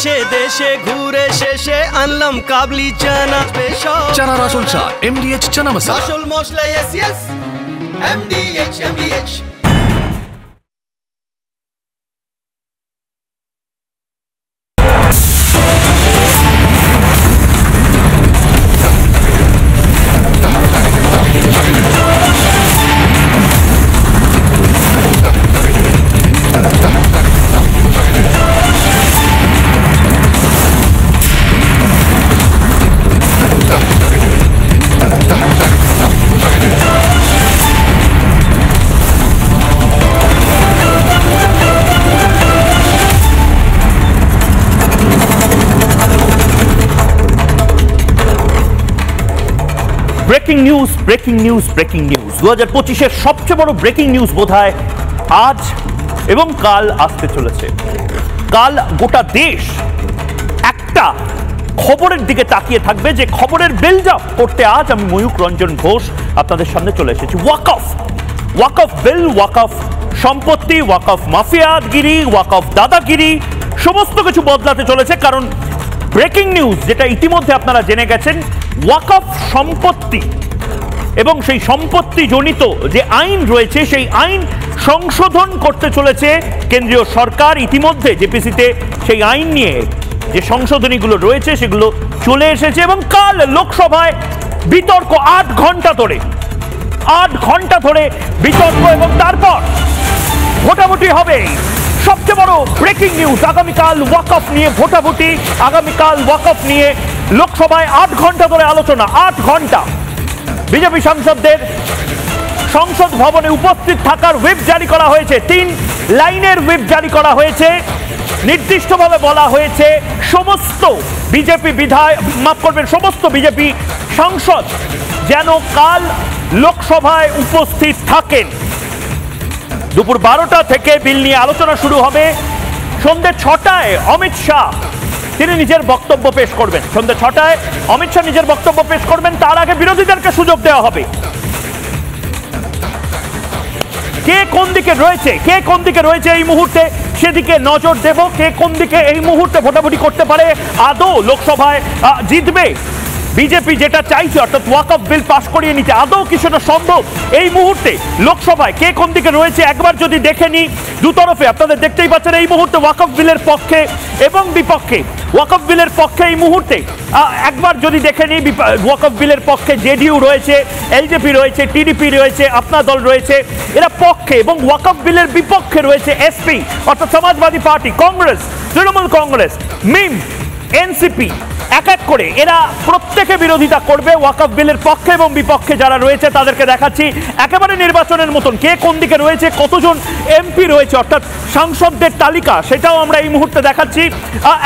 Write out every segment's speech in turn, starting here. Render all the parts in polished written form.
দেশে দেশে ঘুরে শেষে আনলাম কাবলি চানা স্পেশাল চানার আসল চা MDH চানা মশলা আসল masala yes yes MDH breaking news 2025-এর সবচেয়ে বড় ব্রেকিং নিউজ বোধহয় আজ এবং কাল আসতে চলেছে। কাল গোটা দেশ একটা খবরের দিকে তাকিয়ে থাকবে, যে খবরের বেলজাপ করতে আজ আমি ময়ূক রঞ্জন ঘোষ আপনাদের সামনে চলে এসেছি। ওয়াকফ বিল, ওয়াকফ সম্পত্তি, ওয়াকফ মাফিয়াগিরি, ওয়াকফ দাদাগিরি সমস্ত কিছু বদলাতে চলেছে। কারণ ব্রেকিং নিউজ যেটা ইতিমধ্যে আপনারা জেনে গেছেন, ওয়াকফ সম্পত্তি এবং সেই সম্পত্তি জনিত যে আইন রয়েছে সেই আইন সংশোধন করতে চলেছে কেন্দ্রীয় সরকার। ইতিমধ্যে জেপিসিতে সেই আইন নিয়ে যে সংশোধনীগুলো রয়েছে সেগুলো চলে এসেছে এবং কাল লোকসভায় বিতর্ক 8 ঘন্টা ধরে বিতর্ক এবং তারপর ভোটাভুটি হবে। সবচেয়ে বড় ব্রেকিং নিউজ, আগামীকাল ওয়াকফ নিয়ে ভোটাভুটি, আগামীকাল ওয়াকফ নিয়ে লোকসভায় 8 ঘন্টা ধরে আলোচনা। 8 ঘন্টা বিজেপি সাংসদদের সংসদ ভবনে উপস্থিত থাকার হুইপ জারি করা হয়েছে। 3 লাইনের হুইপ জারি করা হয়েছে। নির্দিষ্টভাবে বলা হয়েছে সমস্ত বিজেপি সাংসদ যেন কাল লোকসভায় উপস্থিত থাকেন। দুপুর 12টা থেকে বিল নিয়ে আলোচনা শুরু হবে। সন্ধ্যে 6টায় অমিত শাহ তিনি নিজের বক্তব্য পেশ করবেন। সন্ধ্যে 6টায় অমিত শাহ নিজের বক্তব্য পেশ করবেন। তার আগে বিরোধীদেরকে সুযোগ দেওয়া হবে। কে কোন দিকে রয়েছে এই মুহূর্তে সেদিকে নজর দেব। কে কোন দিকে এই মুহূর্তে ভোটাভুটি করতে পারে, আদৌ লোকসভায় জিতবে বিজেপি যেটা চাইছে, অর্থাৎ ওয়াকফ বিল পাস করিয়ে নিতে, আদৌ কি সেটা সম্ভব এই মুহূর্তে লোকসভায়? কে কোন দিকে রয়েছে একবার যদি দেখে নি, দুতরফে আপনাদের দেখতেই পাচ্ছেন এই মুহূর্তে ওয়াকফ বিলের পক্ষে এবং বিপক্ষে। ওয়াকফ বিলের পক্ষে এই মুহূর্তে একবার যদি দেখে নি, ওয়াকফ বিলের পক্ষে জেডিইউ রয়েছে, এলজেপি রয়েছে, টিডিপি রয়েছে, আপনার দল রয়েছে, এরা পক্ষে, এবং ওয়াকফ বিলের বিপক্ষে রয়েছে এসপি অর্থাৎ সমাজবাদী পার্টি, কংগ্রেস, তৃণমূল কংগ্রেস, মিম, এনসিপি। এক এক করে এরা প্রত্যেকে বিরোধিতা করবে ওয়াকফ বিলের পক্ষে এবং বিপক্ষে যারা রয়েছে তাদেরকে দেখাচ্ছি একেবারে নির্বাচনের মতন কে কোন দিকে রয়েছে, কতজন এমপি রয়েছে অর্থাৎ সাংসদদের তালিকা সেটাও আমরা এই মুহূর্তে দেখাচ্ছি।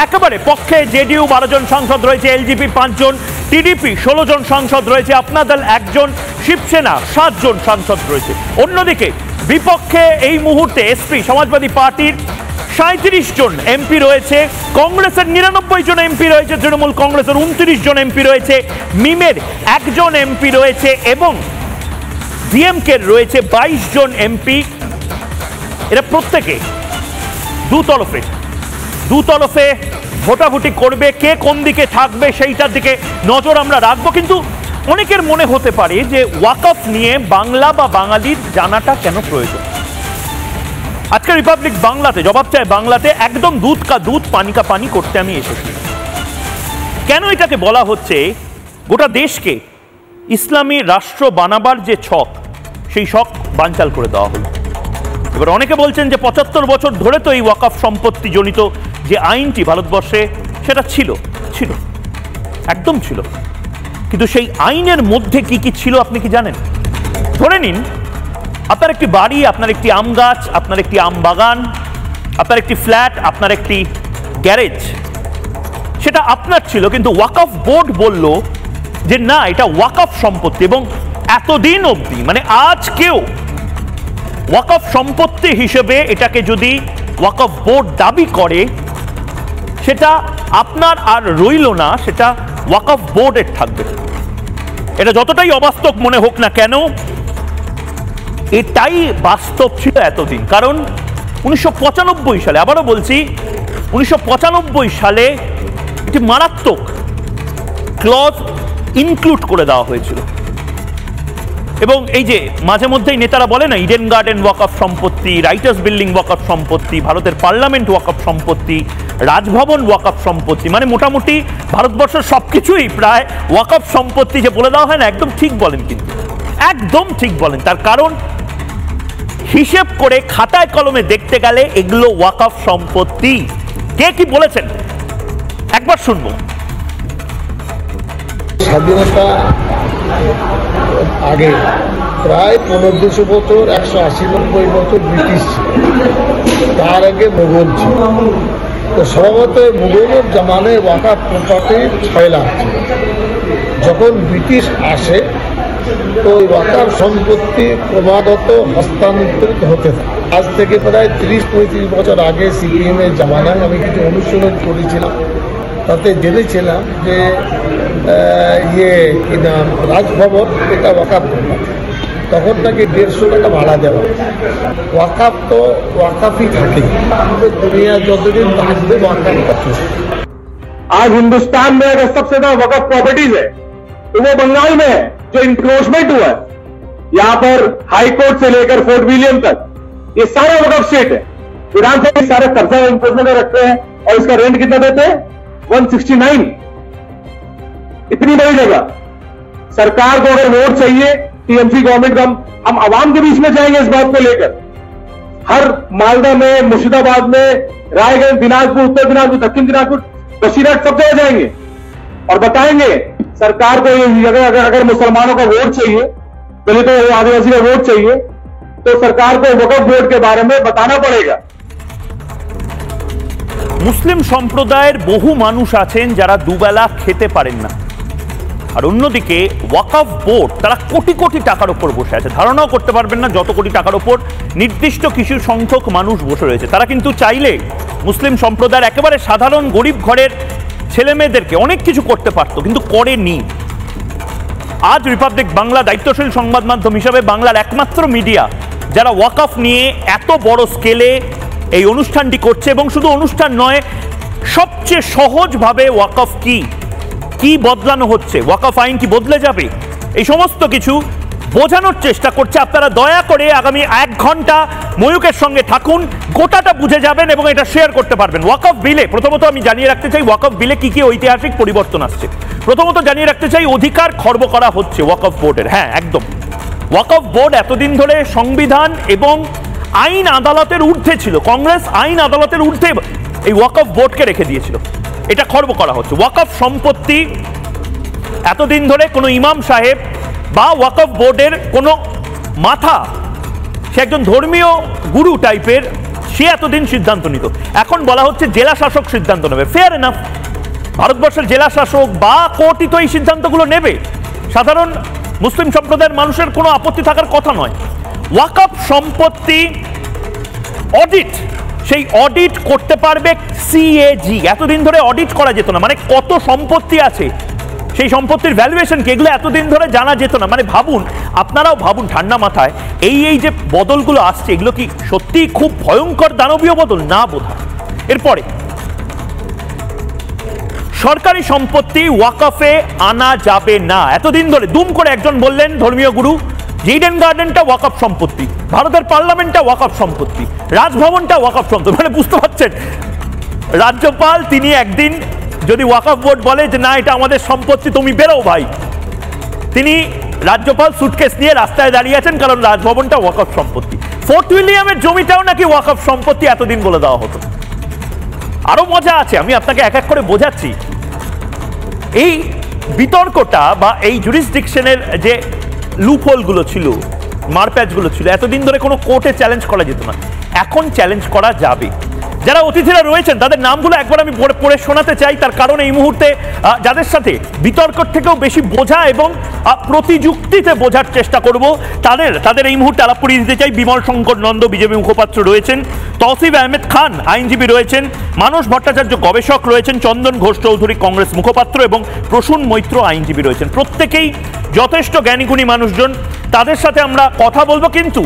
একেবারে পক্ষে জেডিইউ 12 জন সাংসদ রয়েছে, এলজেপি 5 জন, টিডিপি 16 জন সাংসদ রয়েছে, আপনার দল 1 জন, শিবসেনা 7 জন সাংসদ রয়েছে। অন্যদিকে বিপক্ষে এই মুহূর্তে এসপি সমাজবাদী পার্টির 37 জন এমপি রয়েছে, কংগ্রেসের 99 জন এমপি রয়েছে, তৃণমূল কংগ্রেসের 29 জন এমপি রয়েছে, মিমের 1 জন এমপি রয়েছে এবং ডিএমকে রয়েছে 22 জন এমপি। এরা প্রত্যেকে দুতরফে ভোটাভুটি করবে। কে কোন দিকে থাকবে সেইটার দিকে নজর আমরা রাখবো। কিন্তু অনেকের মনে হতে পারে যে ওয়াকফ নিয়ে বাংলা বা বাঙালির জানাটা কেন প্রয়োজন? আজকে রিপাবলিক বাংলাতে জবাব চায় বাংলাতে একদম দুধ কা দুধ পানি কা পানি করতে আমি এসেছি। কেন এটাকে বলা হচ্ছে? গোটা দেশকে ইসলামী রাষ্ট্র বানাবার যে ছক, সেই ছক বানচাল করে দেওয়া হলো। এবার অনেকে বলছেন যে 75 বছর ধরে তো এই ওয়াকফ সম্পত্তি জনিত যে আইনটি ভারতবর্ষে সেটা ছিল একদম ছিল, কিন্তু সেই আইনের মধ্যে কি কি ছিল আপনি কি জানেন? ধরে নিন আপনার একটি বাড়ি, আপনার একটি আম গাছ, আপনার একটি আম বাগান, আপনার একটি ফ্ল্যাট, আপনার একটি গ্যারেজ, সেটা আপনার ছিল, কিন্তু ওয়াকফ বোর্ড বলল যে না, এটা ওয়াকফ সম্পত্তি। এবং এতদিন অবধি মানে আজকেও ওয়াকফ সম্পত্তি হিসেবে এটাকে যদি ওয়াকফ বোর্ড দাবি করে সেটা আপনার আর রইল না, সেটা ওয়াকফ বোর্ডের থাকবে। এটা যতটাই অবাস্তব মনে হোক না কেন, এটাই বাস্তব ছিল এতদিন। কারণ 1995 সালে, আবারও বলছি, 1995 সালে একটি মারাত্মক ক্লজ ইনক্লুড করে দেওয়া হয়েছিল এবং এই যে মাঝে মধ্যেই নেতারা বলে না ইডেন গার্ডেন ওয়াকফ সম্পত্তি, রাইটার্স বিল্ডিং ওয়াকফ সম্পত্তি, ভারতের পার্লামেন্ট ওয়াকফ সম্পত্তি, রাজভবন ওয়াকফ সম্পত্তি, মানে মোটামুটি ভারতবর্ষের সবকিছুই প্রায় ওয়াকফ সম্পত্তি যে বলে দেওয়া হয় না, একদম ঠিক বলেন, কিন্তু একদম ঠিক বলেন। তার কারণ হিসেব করে খাতায় কলমে দেখতে গেলে এগুলো ওয়াকফ সম্পত্তি। কে কি বলেছেন একবার শুনবো। স্বাধীনতা আগে প্রায় 1500 বছর, 180-90 বছর ব্রিটিশ ছিল, তার আগে মুঘল ছিল। তো স্বভাবত মুঘলের জামানায় ওয়াকফ প্রপার্টি 6 লাখ ছিল। যখন ব্রিটিশ আসে তো ওই ওয়াকফ সম্পত্তি ক্রমাগত হস্তান্তরিত হতে থাকে। আজ থেকে প্রায় 30-35 বছর আগে সিপিএমের জামানায় আমি কিছু অনুশীলন করেছিলাম, তাতে জেনেছিলাম যে কি নাম রাজভবন, এটা ওয়াকফ তখন তাকে 150 টাকা ভাড়া দেওয়া। ওয়াকফ তো ওয়াকফই থাকে, দুনিয়া যতদিন থাকবে ওয়াকফটা চলবে। आज हिंदुस्तान में अगर सबसे ज्यादा वक्फ प्रॉपर्टीज है तो वो बंगाल में है, जो इंक्रोचमेंट हुआ है। यहां पर हाई कोर्ट से लेकर फोर्ट विलियम तक ये सारा वक्फ स्टेट है। विधानसभा सारे कब्जा इंक्रोचमेंट रखते हैं और इसका रेंट कितना देते हैं 169। इतनी बड़ी जगह सरकार को अगर वोट चाहिए, टीएमसी गवर्नमेंट का, हम आवाम के बीच में जाएंगे इस बात को लेकर। हर मालदा में, मुर्शिदाबाद में, रायगंज, दिनाजपुर, उत्तर दिनाजपुर, दक्षिण दिनाजपुर, बशीरहाट, सब जगह जाएंगे और बताएंगे सरकार को ये अगर मुसलमानों का वोट चाहिए, दलितों और आदिवासी का वोट चाहिए, तो सरकार को वक्फ बोर्ड के बारे में बताना पड़ेगा। মুসলিম সম্প্রদায়ের বহু মানুষ আছেন যারা দুবেলা খেতে পারেন না, আর অন্যদিকে ওয়াকফ বোর্ড তারা কোটি কোটি টাকার উপর বসে আছে। ধারণাও করতে পারবেন না যত কোটি টাকার উপর নির্দিষ্ট কিছু সংখ্যক মানুষ বসে রয়েছে। তারা কিন্তু চাইলে মুসলিম সম্প্রদায়ের একেবারে সাধারণ গরিব ঘরের ছেলে মেয়েদেরকে অনেক কিছু করতে পারতো, কিন্তু করেনি। আজ রিপাবলিক বাংলা দায়িত্বশীল সংবাদ মাধ্যম হিসাবে বাংলার একমাত্র মিডিয়া যারা ওয়াকফ নিয়ে এত বড় স্কেলে এই অনুষ্ঠানটি করছে, এবং শুধু অনুষ্ঠান নয়, সবচেয়ে সহজভাবে ওয়াকফ কি বদলানো হচ্ছে, ওয়াকফ আইন কি বদলে যাবে, এই সমস্ত কিছু বোঝানোর চেষ্টা করছে। আপনারা দয়া করে আগামী 1 ঘন্টা ময়ূকের সঙ্গে থাকুন, গোটাটা বুঝে যাবেন এবং এটা শেয়ার করতে পারবেন। ওয়াকফ বিলে প্রথমত আমি জানিয়ে রাখতে চাই ওয়াকফ বিলে কি কি ঐতিহাসিক পরিবর্তন আসছে। প্রথমত জানিয়ে রাখতে চাই অধিকার খর্ব করা হচ্ছে ওয়াকফ বোর্ডের। হ্যাঁ, একদম। ওয়াকফ বোর্ড এতদিন ধরে সংবিধান এবং আইন আদালতের ঊর্ধ্বে ছিল। কংগ্রেস আইন আদালতের ঊর্ধ্বে এই ওয়াকফ বোর্ডকে রেখে দিয়েছিল, এটা খর্ব করা হচ্ছে। ওয়াকফ সম্পত্তি এতদিন ধরে কোনো ইমাম সাহেব বা ওয়াকফ বোর্ডের কোনো মাথা, সে একজন ধর্মীয় গুরু টাইপের, সে এতদিন সিদ্ধান্ত নিত। এখন বলা হচ্ছে জেলা শাসক সিদ্ধান্ত নেবে। ফেয়ার এনাফ, ভারতবর্ষের জেলা শাসক বা কোর্টই তো এই সিদ্ধান্তগুলো নেবে। সাধারণ মুসলিম সম্প্রদায়ের মানুষের কোনো আপত্তি থাকার কথা নয়। ওয়াকফ সম্পত্তি অডিট, সেই অডিট করতে পারবে সিএজি। এতদিন ধরে অডিট করা যেত না, মানে কত সম্পত্তি আছে, সেই সম্পত্তির ভ্যালুয়েশন কি, এগুলো এতদিন ধরে জানা যেত না। মানে ভাবুন, আপনারাও ভাবুন ঠান্ডা মাথায়, এই যে বদলগুলো আসছে, এগুলো কি সত্যি খুব ভয়ঙ্কর দানবীয় বদল? না বোধহয়। এরপরে সরকারি সম্পত্তি ওয়াকফে আনা যাবে না। এতদিন ধরে দুম করে একজন বললেন, ধর্মীয় গুরু, ইডেন গার্ডেনটা ওয়াকফ সম্পত্তি, ভারতের পার্লামেন্টটা ওয়াকফ সম্পত্তি, রাজভবনটা ওয়াকফ সম্পত্তি। মানে বুঝতে পারছেন, রাজ্যপাল তিনি একদিন যদি ওয়াকফ বোর্ড বলে যে না এটা আমাদের সম্পত্তি, তুমি বেরো ভাই, তিনি রাজ্যপাল সুটকেস নিয়ে রাস্তায় দাঁড়িয়ে আছেন, কারণ রাজভবনটা ওয়াকফ সম্পত্তি। ফোর্ট উইলিয়ামের জমিটাও নাকি ওয়াকফ সম্পত্তি এতদিন বলে দেওয়া হতো। আরো মজা আছে, আমি আপনাকে এক এক করে বোঝাচ্ছি। এই বিতর্কটা বা এই জুরিসডিকশনের যে লুপহোলগুলো ছিল, মারপ্যাচগুলো ছিল, এতদিন ধরে কোনো কোর্টে চ্যালেঞ্জ করা যেত না, এখন চ্যালেঞ্জ করা যাবে। যারা অতিথিরা রয়েছেন তাদের নামগুলো একবার আমি পড়ে শোনাতে চাই, তার কারণ এই মুহূর্তে যাদের সাথে বিতর্কের থেকেও বেশি বোঝা এবং প্রতিযুক্তিতে বোঝার চেষ্টা করব, তাদের এই মুহূর্তে আলাপ করিয়ে দিতে চাই। বিমল শঙ্কর নন্দ বিজেপি মুখপাত্র রয়েছেন, তৌসিফ আহমেদ খান আইনজীবী রয়েছেন, মানস ভট্টাচার্য গবেষক রয়েছেন, চন্দন ঘোষ চৌধুরী কংগ্রেস মুখপাত্র এবং প্রসূন মৈত্র আইনজীবী রয়েছেন। প্রত্যেকেই যথেষ্ট জ্ঞানীগুণী মানুষজন, তাদের সাথে আমরা কথা বলবো। কিন্তু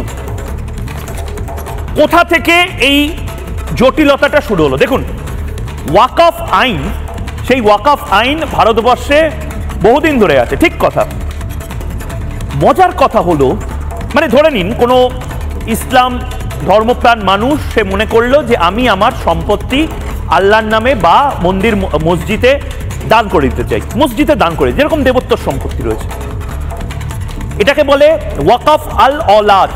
কোথা থেকে এই জটিলতাটা শুরু হলো? দেখুন, ওয়াকফ আইন, সেই ওয়াকফ আইন ভারতবর্ষে বহুদিন ধরে আছে, ঠিক কথা। মজার কথা হলো, মানে ধরে নিন কোনো ইসলাম ধর্মপ্রাণ মানুষ সে মনে করলো যে আমি আমার সম্পত্তি আল্লাহর নামে বা মন্দির মসজিদে দান করে দিতে চাই, মসজিদে দান করে, যেরকম দেবত্বর সম্পত্তি রয়েছে, এটাকে বলে ওয়াকফ আল অলাদ,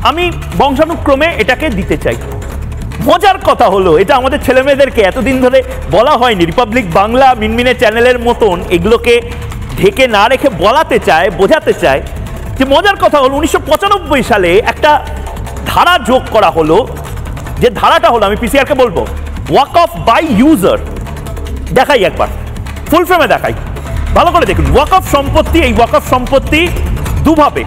আমি বংশানুক্রমে এটাকে দিতে চাই। মজার কথা হলো, এটা আমাদের ছেলেমেয়েদেরকে এতদিন ধরে বলা হয়নি, রিপাবলিক বাংলা মিনমিনে চ্যানেলের মতন এগুলোকে ঢেকে না রেখে বলাতে চায়, বোঝাতে চায় যে মজার কথা হলো 1995 সালে একটা ধারা যোগ করা হলো, যে ধারাটা হলো, আমি পিসিআরকে বলবো, ওয়াকফ বাই ইউজার। দেখাই একবার, ফুল ফ্রেমে দেখাই, ভালো করে দেখুন। ওয়াকফ সম্পত্তি, এই ওয়াকফ সম্পত্তি দুভাবে,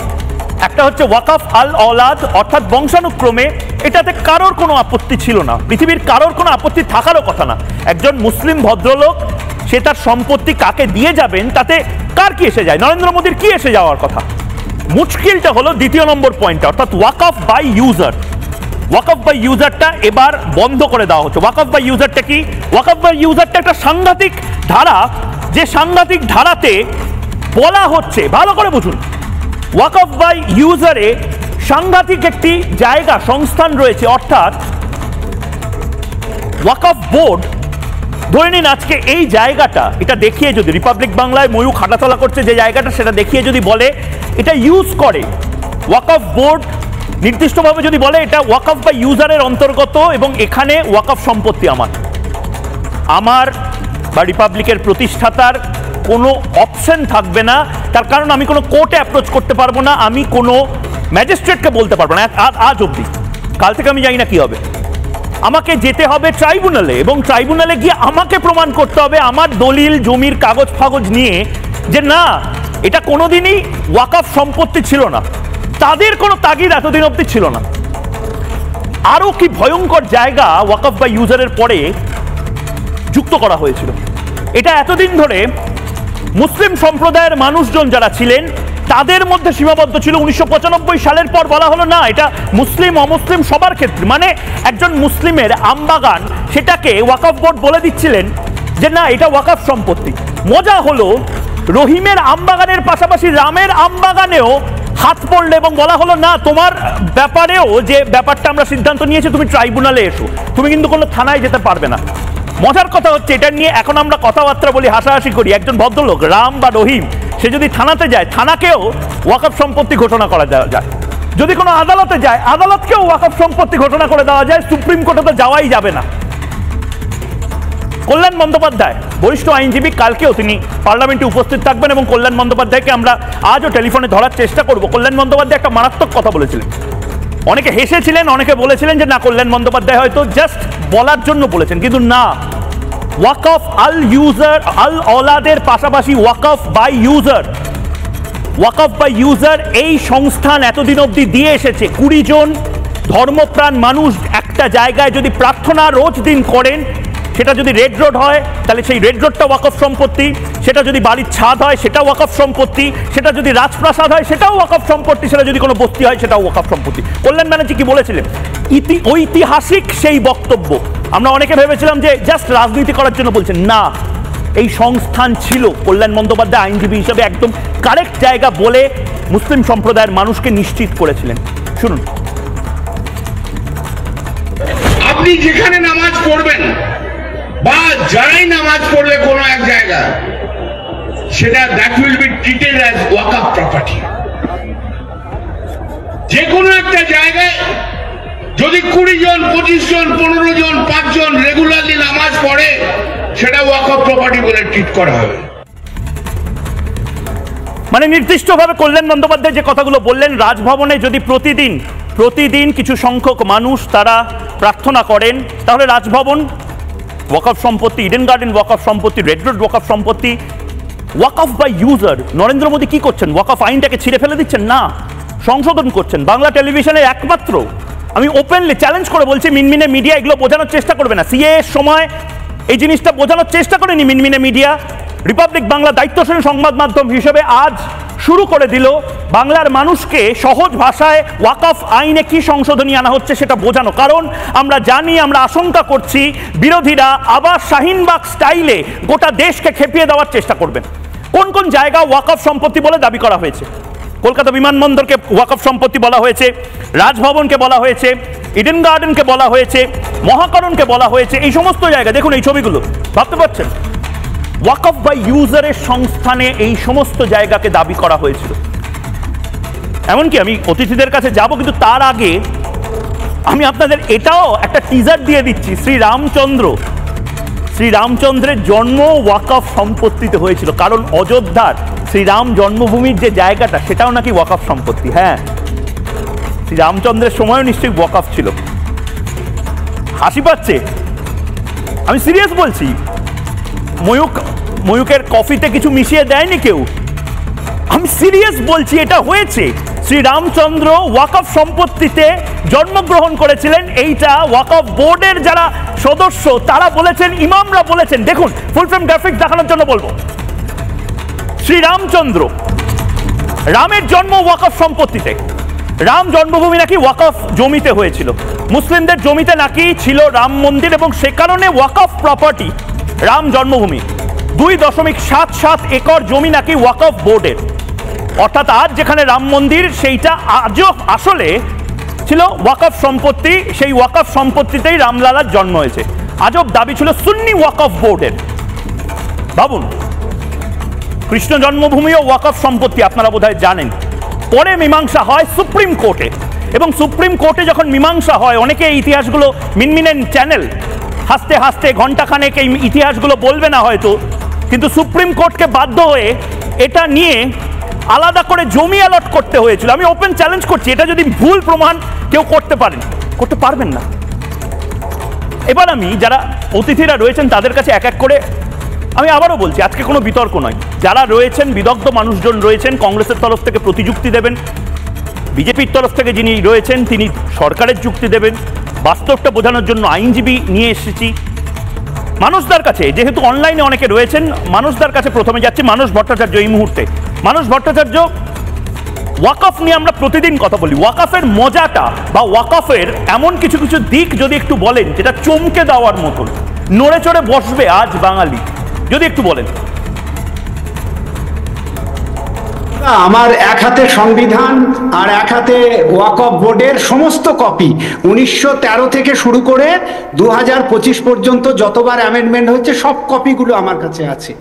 একটা হচ্ছে ওয়াকফ আল অলাদ, অর্থাৎ বংশানুক্রমে, এটাতে কারোর কোনো আপত্তি ছিল না, পৃথিবীর কারোর কোনো আপত্তি থাকারও কথা না। একজন মুসলিম ভদ্রলোক সে তার সম্পত্তি কাকে দিয়ে যাবেন তাতে কার কি এসে যায়, নরেন্দ্র মোদীর কি এসে যাওয়ার কথা। মুশকিলটা হলো দ্বিতীয় নম্বর পয়েন্ট, অর্থাৎ ওয়াকফ বাই ইউজার। ওয়াকফ বাই ইউজারটা এবার বন্ধ করে দেওয়া হচ্ছে। ওয়াকফ বাই ইউজারটা কি? ওয়াকফ বাই ইউজারটা একটা সাংঘাতিক ধারা, যে সাংঘাতিক ধারাতে বলা হচ্ছে, ভালো করে বুঝুন, ওয়াকফ বাই ইউজারে সাংঘাতিক একটি জায়গা সংস্থান রয়েছে, অর্থাৎ ওয়াকফ বোর্ড। ধরে নিন আজকে এই জায়গাটা, এটা দেখিয়ে যদি রিপাবলিক বাংলায় ময়ূর খাটাতলা করছে যে জায়গাটা, সেটা দেখিয়ে যদি বলে এটা ইউজ করে, ওয়াকফ বোর্ড নির্দিষ্টভাবে যদি বলে এটা ওয়াকফ বাই ইউজারের অন্তর্গত এবং এখানে ওয়াকফ সম্পত্তি আমার বা রিপাবলিকের প্রতিষ্ঠাতার কোনো অপশন থাকবে না। তার কারণ আমি কোনো কোর্টে অ্যাপ্রোচ করতে পারবো না, আমি কোনো ম্যাজিস্ট্রেটকে বলতে পারবো না আজ অবধি, কাল থেকে আমি জানি না কি হবে। আমাকে যেতে হবে ট্রাইব্যুনালে, এবং ট্রাইব্যুনালে গিয়ে আমাকে প্রমাণ করতে হবে আমার দলিল জমির কাগজ ফাগজ নিয়ে যে না, এটা কোনোদিনই ওয়াকফ সম্পত্তি ছিল না, তাদের কোনো তাগিদ এতদিন অবধি ছিল না। আরও কি ভয়ঙ্কর জায়গা ওয়াকফ বাই ইউজারের পরে যুক্ত করা হয়েছিল। এটা এতদিন ধরে মুসলিম সম্প্রদায়ের মানুষজন যারা ছিলেন তাদের মধ্যে সীমাবদ্ধ ছিল। 1995 সালের পর বলা হলো না, এটা মুসলিম অমুসলিম সবার ক্ষেত্রে, মানে একজন মুসলিমের আমবাগান সেটাকে ওয়াকফ বোর্ড বলে দিচ্ছিলেন যে না, এটা ওয়াকফ সম্পত্তি। মজা হলো, রহিমের আমবাগানের পাশাপাশি রামের আমবাগানেও হাত পড়লে এবং বলা হলো না, তোমার ব্যাপারেও যে ব্যাপারটা আমরা সিদ্ধান্ত নিয়েছি, তুমি ট্রাইব্যুনালে এসো, তুমি কিন্তু কোনো থানায় যেতে পারবে না। মজার কথা হচ্ছে, এটা নিয়ে এখন আমরা কথাবার্তা বলি, হাসাহাসি করি, একজন ভদ্রলোক রাম বা রহিম সে যদি থানাতে যায়, থানাকেও ওয়াকফ সম্পত্তি ঘোষণা করা যায়। যদি কোনো আদালতে যায়, আদালতকেও ওয়াকফ সম্পত্তি ঘোষণা করে দেওয়া যায়, সুপ্রিম কোর্টে তো যাওয়াই যাবে না। কল্যাণ বন্দ্যোপাধ্যায় বরিষ্ঠ আইনজীবী, কালকেও তিনি পার্লামেন্টে উপস্থিত থাকবেন এবং কল্যাণ বন্দ্যোপাধ্যায়কে আমরা আজও টেলিফোনে ধরার চেষ্টা করব। কল্যাণ বন্দ্যোপাধ্যায় একটা মারাত্মক কথা বলেছিলেন, অনেকে হেসেছিলেন, অনেকে বলেছিলেন যে না, কল্যাণ বন্দ্যোপাধ্যায় হয়তো জাস্ট বলার জন্য বলেছেন, কিন্তু না, ওয়াকফ আল ইউজার আল অলাদের পাশাপাশি Waqf by user, Waqf by user এই সংস্থান এতদিন অবধি দিয়ে এসেছে। 20 জন ধর্মপ্রাণ মানুষ একটা জায়গায় যদি প্রার্থনা রোজ দিন করেন, সেটা যদি রেড রোড হয় তাহলে সেই রেড রোডটা ওয়াকফ সম্পত্তি, সেটা যদি বাড়ির ছাদ হয় সেটা ওয়াকফ সম্পত্তি, সেটা যদি রাজপ্রাসাদ হয় সেটাও ওয়াকফ সম্পত্তি, সেটা যদি কোনো বস্তি হয় সেটাও ওয়াকফ সম্পত্তি। কল্যাণ ব্যানার্জি কি বলেছিলেন? ঐতিহাসিক সেই বক্তব্য। আমরা অনেকে ভেবেছিলাম যে জাস্ট রাজনীতি করার জন্য বলছেন, না, এই সংস্থান ছিল। কল্যাণ বন্দ্যোপাধ্যায় আইনজীবী হিসেবে একদম কারেক্ট জায়গা বলে মুসলিম সম্প্রদায়ের মানুষকে নিশ্চিত করেছিলেন। শুনুন। আপনি যেখানে নামাজ পড়বেন বা যারাই নামাজ পড়বে কোনো এক জায়গা, সেটা that will be treated as Waqf property. যে কোনো একটা জায়গায় যদি 20 জন 25 জন 15 জন 5 জন রেগুলারলি নামাজ পড়ে, সেটা ওয়াকফ প্রপার্টি বলে ট্রিট করা হবে। মানে নির্দিষ্টভাবে কল্যাণ বন্দ্যোপাধ্যায় যে কথাগুলো বললেন, রাজভবনে যদি প্রতিদিন কিছু সংখ্যক মানুষ তারা প্রার্থনা করেন, তাহলে রাজভবন ওয়াকফ সম্পত্তি, ইডেন গার্ডেন ওয়াকফ সম্পত্তি, রেড রোড ওয়াকফ সম্পত্তি। ওয়াকফ বাই ইউজার, নরেন্দ্র মোদী কি করছেন? ওয়াকফ আইনটাকে ছিঁড়ে ফেলে দিচ্ছেন না, সংশোধন করছেন। বাংলা টেলিভিশনের একমাত্র, আমি ওপেনলি চ্যালেঞ্জ করে বলছি, মিনমিনে মিডিয়া এগুলো বোঝানোর চেষ্টা করবে না। সিএ এর সময় এই জিনিসটা বোঝানোর চেষ্টা করেনি মিনমিনে মিডিয়া। রিপাবলিক বাংলা দায়িত্বশীল সংবাদ মাধ্যম হিসেবে আজ শুরু করে দিল বাংলার মানুষকে সহজ ভাষায় ওয়াকফ আইনে কি সংশোধনী আনা হচ্ছে সেটা বোঝানো। কারণ আমরা জানি, আমরা আশঙ্কা করছি বিরোধীরা আবার শাহিনবাগ স্টাইলে গোটা দেশকে খেপিয়ে দেওয়ার চেষ্টা করবেন। কোন কোন জায়গা ওয়াকফ সম্পত্তি বলে দাবি করা হয়েছে? কলকাতা বিমানবন্দরকে ওয়াকফ সম্পত্তি বলা হয়েছে, রাজভবনকে বলা হয়েছে, ইডেন গার্ডেনকে বলা হয়েছে, মহাকরণকে বলা হয়েছে। এই সমস্ত জায়গা দেখুন, এই ছবিগুলো ভাবতে পারছেন, ওয়াকফ বাই ইউজারের সংস্থানে এই সমস্ত জায়গাকে দাবি করা হয়েছিল। এমনকি আমি অতিথিদের কাছে যাব, কিন্তু তার আগে আমি আপনাদের এটাও একটা টিজার দিয়ে দিচ্ছি। শ্রীরামচন্দ্রের জন্ম ওয়াকফ সম্পত্তিতে হয়েছিল, কারণ অযোধ্যার শ্রীরাম জন্মভূমির যে জায়গাটা সেটাও নাকি ওয়াকফ সম্পত্তি। হ্যাঁ, শ্রীরামচন্দ্রের সময়ও নিশ্চয়ই ওয়াকফ ছিল। হাসি পাচ্ছে, আমি সিরিয়াস বলছি। ময়ূকের কফিতে কিছু মিশিয়ে দেয়নি কেউ, আমি সিরিয়াস বলছি, এটা হয়েছে। শ্রীরামচন্দ্র ওয়াকফ সম্পত্তিতে জন্মগ্রহণ করেছিলেন। এইটা ওয়াকফ বোর্ডের যারা সদস্য তারা বলেছেন, ইমামরা বলেছেন। দেখুন, ফুল ফ্রেম গ্রাফিক্স দেখানোর জন্য বলবো। শ্রীরামচন্দ্র, রামের জন্ম ওয়াকফ সম্পত্তিতে। রাম জন্মভূমি নাকি ওয়াকফ জমিতে হয়েছিল, মুসলিমদের জমিতে নাকি ছিল রাম মন্দির, এবং সে কারণে ওয়াকফ প্রপার্টি রাম জন্মভূমি 2.77 একর জমি নাকি ওয়াকফ বোর্ডের। অর্থাৎ আজ যেখানে রাম মন্দির সেইটা আজও আসলে ছিল ওয়াকফ সম্পত্তি। সেই ওয়াকফ সম্পত্তিতেই রামলালার জন্ম হয়েছে। আজব দাবি ছিল সুন্নি ওয়াকফ বোর্ডের। ভাবুন, কৃষ্ণ জন্মভূমিও ওয়াকফ সম্পত্তি, আপনারা বোধহয় জানেন। পরে মীমাংসা হয় সুপ্রিম কোর্টে, এবং সুপ্রিম কোর্টে যখন মীমাংসা হয়, অনেকে এই ইতিহাসগুলো, মিনমিনেন চ্যানেল হাসতে হাসতে ঘন্টাখানেক এই ইতিহাসগুলো বলবে না হয়তো, কিন্তু সুপ্রিম কোর্টকে বাধ্য হয়ে এটা নিয়ে আলাদা করে জমি অ্যালট করতে হয়েছিল। আমি ওপেন চ্যালেঞ্জ করছি, এটা যদি ভুল প্রমাণ কেউ করতে পারবেন না। এবার আমি যারা অতিথিরা রয়েছেন তাদের কাছে এক এক করে আমি আবারও বলছি, আজকে কোনো বিতর্ক নয়। যারা রয়েছেন, বিদগ্ধ মানুষজন রয়েছেন, কংগ্রেসের তরফ থেকে প্রতিযুক্তি দেবেন, বিজেপির তরফ থেকে যিনি রয়েছেন তিনি সরকারের যুক্তি দেবেন। বাস্তবটা বোঝানোর জন্য আইনজীবী নিয়ে এসেছি। মানুষদার কাছে, যেহেতু অনলাইনে অনেকে রয়েছেন, মানুষদার কাছে প্রথমে যাচ্ছি। মানস ভট্টাচার্য এই মুহূর্তে। মানস ভট্টাচার্য, ওয়াকফ নিয়ে আমরা প্রতিদিন কথা বলি, ওয়াকফের মজাটা বা ওয়াকফের এমন কিছু কিছু দিক যদি একটু বলেন যেটা চমকে দেওয়ার মতন, নড়ে চড়ে বসবে আজ বাঙালি, যদি একটু বলেন। আমার এক হাতে সংবিধান আর এক হাতে ওয়াকফ বোর্ডের সমস্ত কপি 1913 থেকে শুরু করে 2025 পর্যন্ত যতবার অ্যামেন্ডমেন্ট হয়েছে সব কপিগুলো আমার কাছে আছে।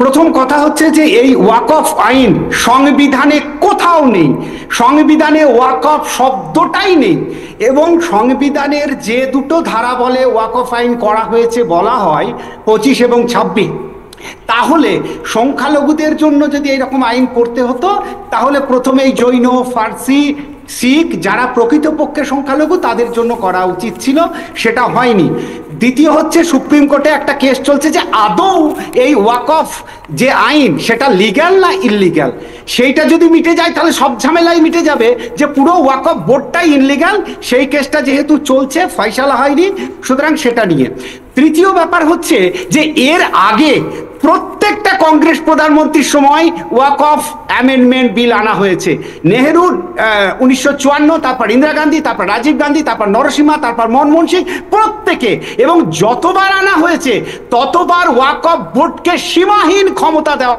প্রথম কথা হচ্ছে যে এই ওয়াকফ আইন সংবিধানে কোথাও নেই, সংবিধানে ওয়াকফ শব্দটাই নেই, এবং সংবিধানের যে দুটো ধারা বলে ওয়াকফ আইন করা হয়েছে বলা হয় 25 এবং 26। তাহলে সংখ্যালঘুদের জন্য যদি এরকম আইন করতে হতো তাহলে প্রথমেই জৈন, ফার্সি, শিখ যারা প্রকৃতপক্ষে সংখ্যালঘু তাদের জন্য করা উচিত ছিল, সেটা হয়নি। দ্বিতীয় হচ্ছে, সুপ্রিম কোর্টে একটা কেস চলছে যে আদৌ এই ওয়াকফ যে আইন সেটা লিগ্যাল না ইললিগ্যাল। সেইটা যদি মিটে যায় তাহলে সব ঝামেলাই মিটে যাবে, যে পুরো ওয়াকফ বোর্ডটাই ইনলিগ্যাল। সেই কেসটা যেহেতু চলছে, ফয়সালা হয়নি, সুতরাং সেটা নিয়ে। তৃতীয় ব্যাপার হচ্ছে যে এর আগে প্রত্যেকটা কংগ্রেস প্রধানমন্ত্রীর সময় ওয়াকফ অ্যামেন্ডমেন্ট বিল আনা হয়েছে। নেহেরু 1954, তারপর ইন্দিরা গান্ধী, তারপর রাজীব গান্ধী, তারপর নরসিংহা, তারপর মনমোহন সিং, প্রত্যেকে। এবং যতবার আনা হয়েছে ততবার ওয়াকফ বোর্ডকে সীমাহীন ক্ষমতা দেওয়া।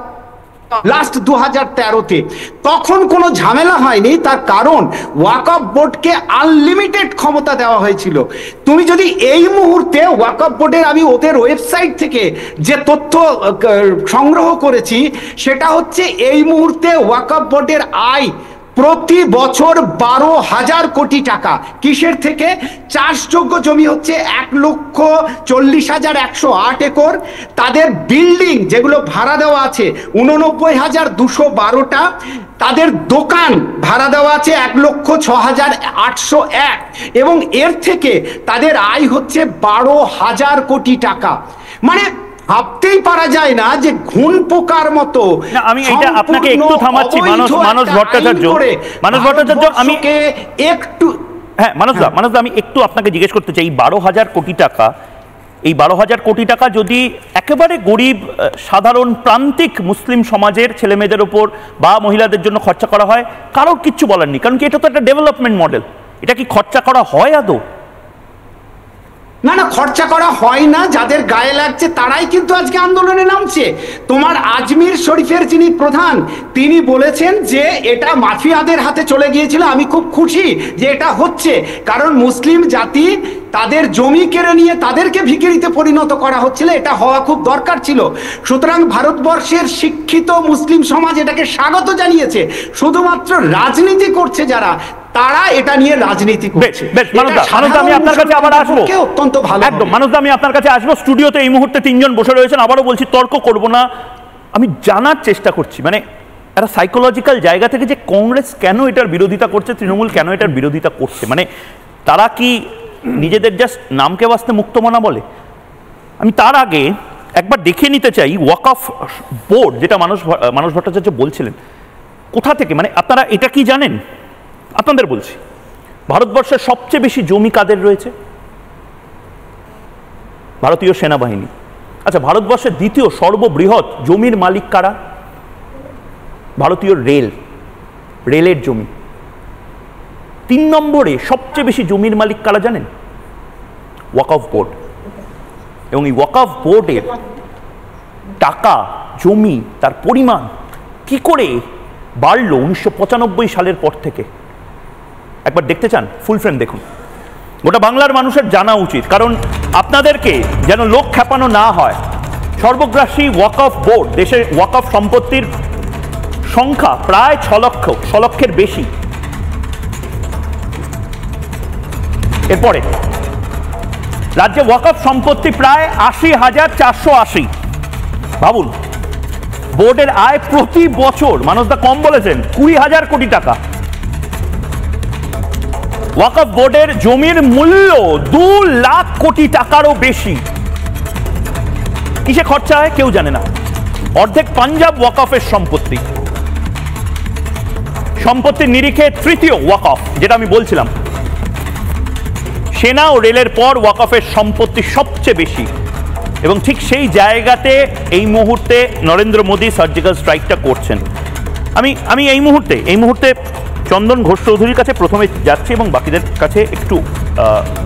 লাস্ট 2013-তে তখন কোনো ঝামেলা হয়নি, তার কারণ ওয়াকফ বোর্ডকে আনলিমিটেড ক্ষমতা দেওয়া হয়েছিল। তুমি যদি এই মুহূর্তে ওয়াকফ বোর্ডের, আমি ওদের ওয়েবসাইট থেকে যে তথ্য সংগ্রহ করেছি সেটা হচ্ছে এই মুহূর্তে ওয়াকফ বোর্ডের আয় প্রতি বছর 12,000 কোটি টাকা। কিসের থেকে? চাষযোগ্য জমি হচ্ছে 1,40,108 একর, তাদের বিল্ডিং যেগুলো ভাড়া দেওয়া আছে 89,212টা, তাদের দোকান ভাড়া দেওয়া আছে 1,06,801, এবং এর থেকে তাদের আয় হচ্ছে 12,000 কোটি টাকা। মানে ভাবতেই পারা যায় না যে ঘুণ পোকার মতো। আমি এটা আপনাকে একটু থামাচ্ছি মানস ভট্টাচার্য, আমি একটু, হ্যাঁ মানসদা, আমি একটু আপনাকে জিজ্ঞেস করতে চাই, 12,000 কোটি টাকা এই 12,000 কোটি টাকা যদি একেবারে গরিব সাধারণ প্রান্তিক মুসলিম সমাজের ছেলেমেয়েদের ওপর বা মহিলাদের জন্য খরচা করা হয়, কারোর কিচ্ছু বলার নেই, কারণ কি এটা তো একটা ডেভেলপমেন্ট মডেল। এটা কি খরচা করা হয় আদৌ? না না, খরচা করা হয় না। যাদের গায়ে লাগছে তারাই কিন্তু আজকে আন্দোলনে নামছে। তোমার আজমির শরীফের যিনি প্রধান, তিনি বলেছেন যে এটা মাফিয়াদের হাতে চলে গিয়েছিল। আমি খুব খুশি যে এটা হচ্ছে, কারণ মুসলিম জাতি তাদের জমি কেড়ে নিয়ে তাদেরকে ভিখিরিতে পরিণত করা হচ্ছিল, এটা হওয়া খুব দরকার ছিল। সুতরাং ভারতবর্ষের শিক্ষিত মুসলিম সমাজ এটাকে স্বাগত জানিয়েছে। শুধুমাত্র রাজনীতি করছে যারা, তারা এটা নিয়ে রাজনীতি করছে। আমি আপনার কাছে আবার আসবো, অত্যন্ত ভালো। একদম মানুষদা, আমি আপনার কাছে আসবো। স্টুডিওতে এই মুহূর্তে 3 জন বসে রয়েছেন। আবারও বলছি, তর্ক করব না, আমি জানার চেষ্টা করছি মানে একটা সাইকোলজিক্যাল জায়গা থেকে যে কংগ্রেস কেন এটার বিরোধিতা করছে, তৃণমূল কেন এটার বিরোধিতা করছে। মানে তারা কি নিজেদের জাস্ট নামকে বাঁচতে মুক্তমনা বলে? আমি তার আগে একবার দেখে নিতে চাই ওয়াকফ বোর্ড, যেটা মানস ভট্টাচার্য বলছিলেন, কোথা থেকে, মানে আপনারা এটা কি জানেন? আপনাদের বলছি, ভারতবর্ষের সবচেয়ে বেশি জমি কাদের রয়েছে? ভারতীয় সেনাবাহিনী। আচ্ছা, ভারতবর্ষের দ্বিতীয় সর্ববৃহৎ জমির মালিক কারা? ভারতীয় রেলের জমি। 3 নম্বরে সবচেয়ে বেশি জমির মালিক কারা জানেন? ওয়াকফ বোর্ড। এবং এই ওয়াকফ বোর্ডের টাকা, জমি, তার পরিমাণ কি করে বাড়লো 1995 সালের পর থেকে? একবার দেখতে চান? ফুল ফ্রেম দেখুন। গোটা বাংলার মানুষের জানা উচিত, কারণ আপনাদেরকে যেন লোক খেপানো না হয়। সর্বগ্রাসী ওয়াকফ বোর্ড, দেশের ওয়াকফ সম্পত্তির সংখ্যা প্রায় 6 লক্ষের বেশি। এরপরে রাজ্যে ওয়াকফ সম্পত্তি প্রায় 80,480। ভাবুন, বোর্ডের আয় প্রতি বছর, মানুষদা কম বলেছেন, 20,000 কোটি টাকা। ওয়াকফ বোর্ডের জমির মূল্য 2 লাখ কোটি টাকারও বেশি। কিসে খরচা হয় কেউ জানে না। অর্ধেক পাঞ্জাব ওয়াকফের সম্পত্তি। সম্পত্তির নিরিখে তৃতীয় ওয়াকফ, যেটা আমি বলছিলাম। সেনা ও রেলের পর ওয়াকফের সম্পত্তি সবচেয়ে বেশি। এবং ঠিক সেই জায়গাতে এই মুহূর্তে নরেন্দ্র মোদী সার্জিক্যাল স্ট্রাইকটা করছেন। আমি এই মুহূর্তে চন্দন ঘোষ চৌধুরীর কাছে প্রথমে যাচ্ছি এবং বাকিদের কাছে একটু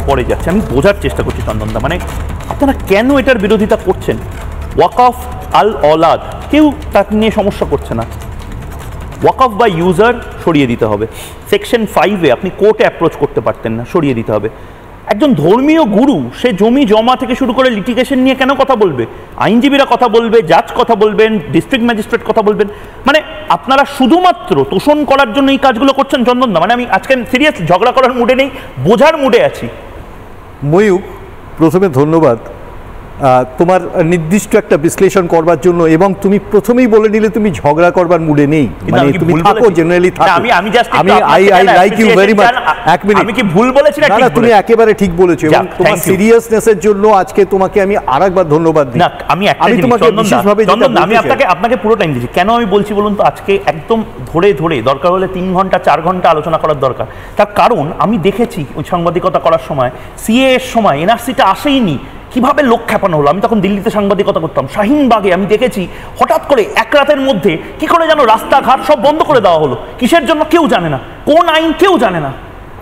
পরে যাচ্ছি। আমি বোঝার চেষ্টা করছি চন্দনদা, মানে আপনারা কেন এটার বিরোধিতা করছেন? ওয়াকফ আল অলাদ, কেউ তাকে নিয়ে সমস্যা করছে না। ওয়াকফ বাই ইউজার সরিয়ে দিতে হবে। সেকশন 5-এ আপনি কোর্টে অ্যাপ্রোচ করতে পারতেন না, সরিয়ে দিতে হবে। একজন ধর্মীয় গুরু, সে জমি জমা থেকে শুরু করে লিটিগেশন নিয়ে কেন কথা বলবে? আইনজীবীরা কথা বলবে, জাজ কথা বলবেন, ডিস্ট্রিক্ট ম্যাজিস্ট্রেট কথা বলবেন। মানে আপনারা শুধুমাত্র তোষণ করার জন্য এই কাজগুলো করছেন চন্দনদা। মানে আমি আজকে সিরিয়াস ঝগড়া করার মুডে নেই, বোঝার মুডে আছি। ময়ূক, প্রথমে ধন্যবাদ তোমার নির্দিষ্ট একটা বিশ্লেষণ করবার জন্য, এবং তুমি প্রথমেই বলে নিলে তুমি ঝগড়া করবার মুডে নেই, মানে তুমি থাকো জেনারেলি থাকো। আমি I like you very much. এক মিনিট, আমি কি ভুল বলেছি না? না, তুমি একেবারে ঠিক বলেছো, এবং তোমার সিরিয়াসনেসের জন্য আজকে তোমাকে আমি আরেকবার ধন্যবাদ দিই। না, আমি তোমাকে বিশেষভাবে আপনাকে পুরো টাইম দিয়েছি। কেন আমি বলছি বলুন তো? আজকে একদম ধরে দরকার হলে 3 ঘন্টা 4 ঘন্টা আলোচনা করার দরকার। তার কারণ আমি দেখেছি ওই সাংবাদিকতা করার সময়, সিএ এর সময় এনআরসিটা আসেইনি, কিভাবে লোক খেপানো হলো। আমি তখন দিল্লিতে সাংবাদিকতা করতাম, শাহিনবাগে আমি দেখেছি হঠাৎ করে এক রাতের মধ্যে কি করে যেন রাস্তাঘাট সব বন্ধ করে দেওয়া হলো। কিসের জন্য কেউ জানে না, কোন আইন কেউ জানে না।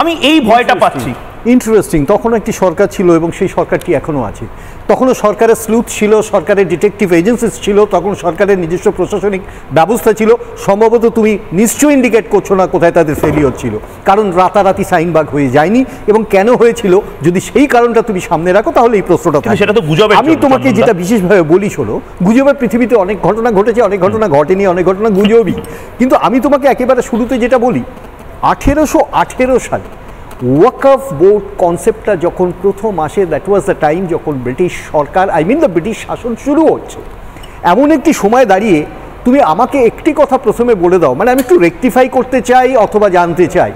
আমি এই ভয়টা পাচ্ছি। ইন্টারেস্টিং, তখন একটি সরকার ছিল এবং সেই সরকারটি এখনো আছে। তখনও সরকারের স্লুথ ছিল, সরকারের ডিটেকটিভ এজেন্সিস ছিল, তখন সরকারের নিজস্ব প্রশাসনিক ব্যবস্থা ছিল। সম্ভবত তুমি নিশ্চয়ই ইন্ডিকেট করছো না কোথায় তাদের ফেলিওর ছিল, কারণ রাতারাতি শাহিনবাগ হয়ে যায়নি। এবং কেন হয়েছিল, যদি সেই কারণটা তুমি সামনে রাখো তাহলে এই প্রশ্নটা থাকে। সেটা তো গুজবের। আমি তোমাকে যেটা বিশেষভাবে বলি হলো, গুজবের পৃথিবীতে অনেক ঘটনা ঘটেছে, অনেক ঘটনা ঘটেনি, অনেক ঘটনা গুজবই। কিন্তু আমি তোমাকে একেবারে শুরুতে যেটা বলি, 1818 সালে ওয়াকফ বোর্ড কনসেপ্টটা যখন প্রথম আসে, দ্যাট ওয়াজ দ্য টাইম যখন ব্রিটিশ সরকার, দ্য ব্রিটিশ শাসন শুরু হচ্ছে। এমন একটি সময় দাঁড়িয়ে তুমি আমাকে একটি কথা প্রথমে বলে দাও, মানে আমি একটু রেকটিফাই করতে চাই অথবা জানতে চাই,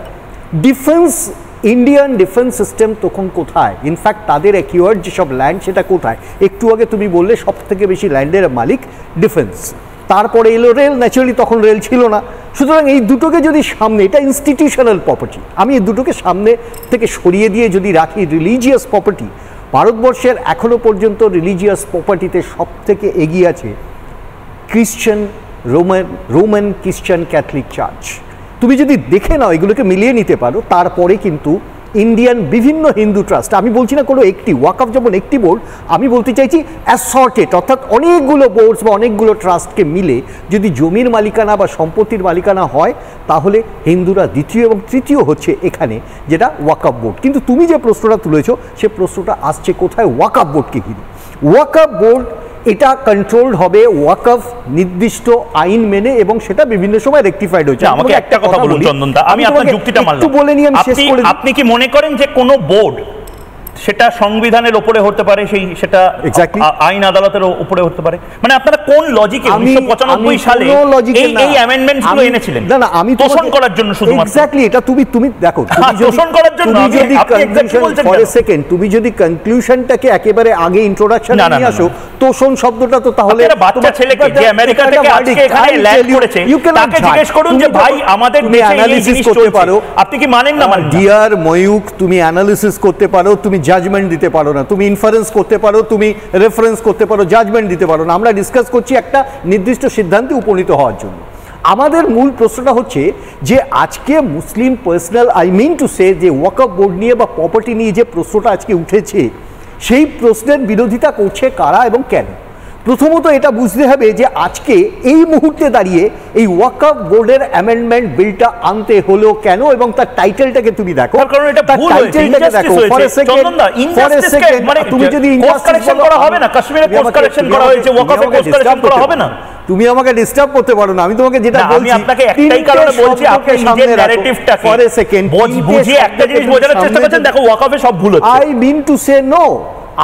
ইন্ডিয়ান ডিফেন্স সিস্টেম তখন কোথায়? ইনফ্যাক্ট তাদের অ্যাকিউয়ার্ড যেসব ল্যান্ড সেটা কোথায়? একটু আগে তুমি বললে সব থেকে বেশি ল্যান্ডের মালিক ডিফেন্স, তারপরে এলো রেল, ন্যাচুরালি তখন রেল ছিল না। সুতরাং এই দুটোকে যদি সামনে, এটা ইনস্টিটিউশনাল প্রপার্টি, আমি এই দুটোকে সামনে থেকে সরিয়ে দিয়ে যদি রাখি রিলিজিয়াস প্রপার্টি, ভারতবর্ষের এখনো পর্যন্ত রিলিজিয়াস প্রপার্টিতে সব থেকে এগিয়ে আছে Christian Roman Christian Catholic church. তুমি যদি দেখে নাও, এগুলোকে মিলিয়ে নিতে পারো, তারপরে কিন্তু ইন্ডিয়ান বিভিন্ন হিন্দু ট্রাস্ট, আমি বলছি না কোনো একটি, ওয়াকফ যেমন একটি বোর্ড, আমি বলতে চাইছি অ্যাসর্টেড, অর্থাৎ অনেকগুলো বোর্ডস বা অনেকগুলো ট্রাস্টকে মিলে যদি জমির মালিকানা বা সম্পত্তির মালিকানা হয়, তাহলে হিন্দুরা দ্বিতীয় এবং তৃতীয় হচ্ছে এখানে, যেটা ওয়াকফ বোর্ড। কিন্তু তুমি যে প্রশ্নটা তুলেছো, সে প্রশ্নটা আসছে কোথায়? ওয়াকফ বোর্ডকে ঘিরে। ওয়াকফ বোর্ড এটা কন্ট্রোলড হবে ওয়াকফ নির্দিষ্ট আইন মেনে, এবং সেটা বিভিন্ন সময় রেকটিফাইড হয়েছে। আমাকে একটা কথা বলুন চন্দন দা, আমি আপনার যুক্তিটা মানলাম, একটু বলে নিই, আমি শেষ করে দিই। আপনি কি মনে করেন যে কোনো বোর্ড সেটা সংবিধানের উপরে হতে পারে, সেটা আইন আদালতের উপরে হতে পারে? মানে আপনারা কোন লজিকে 1995 সালে এই অ্যামেন্ডমেন্টস গুলো এনেছিলেন? না আমি তোষণ করার জন্য শুধুমাত্র। এক্স্যাক্টলি, এটা তুমি দেখো, তোষণ করার জন্য। তুমি যদি কনক্লুশনটাকে একেবারে আগে ইন্ট্রোডাকশন নিয়ে আসো, তোষণ শব্দটা তো তাহলে বাচ্চা ছেলেকে যে আমেরিকা থেকে আজকে এখানে ল্যান্ড করেছে, তাকে জিজ্ঞেস করুন যে ভাই আমাদের দেশে এই জিনিস করতে পারো, আপনি কি মানেন না মানেন? ডিয়ার ময়ূক, তুমি অ্যানালিসিস করতে পারো, তুমি জাজমেন্ট দিতে পারো না, তুমি ইনফারেন্স করতে পারো, তুমি রেফারেন্স করতে পারো, জাজমেন্ট দিতে পারো না। আমরা ডিসকাস করছি একটা নির্দিষ্ট সিদ্ধান্তে উপনীত হওয়ার জন্য। আমাদের মূল প্রশ্নটা হচ্ছে যে আজকে Muslim personal, I mean to say, যে ওয়াকফ বোর্ড নিয়ে বা প্রপার্টি নিয়ে যে প্রশ্নটা আজকে উঠেছে, সেই প্রশ্নের বিরোধিতা করছে কারা এবং কেন। প্রথমত এটা বুঝতে হবে যে আজকে এই মুহূর্তে দাঁড়িয়ে এই ওয়াকফ বোর্ডের অ্যামেন্ডমেন্ট বিলটা আনতে হলো কেন, এবং তার টাইটেলটাকে তুমি দেখো, কারণ এটা ভুল হয়েছে, ইনজাস্টিস হয়েছে চন্দনদা। ইনজাস্টিস মানে তুমি যদি কোর্স কারেকশন করা হবে না, কাশ্মীরে কোর্স কারেকশন করা হয়েছে, ওয়াকফে কোর্স কারেকশন করা হবে না। তুমি আমাকে ডিস্টার্ব করতে পারো না, আমি তোমাকে যেটা বলছি, আমি আপনাকে একটাই কারণে বলছি, আপনি নিজের ন্যারেটিভটাকে ফর এ সেকেন্ড বুঝিয়ে একটা জিনিস বোঝানোর চেষ্টা করছেন, দেখো ওয়াকফে সব ভুল হচ্ছে। I mean to say no,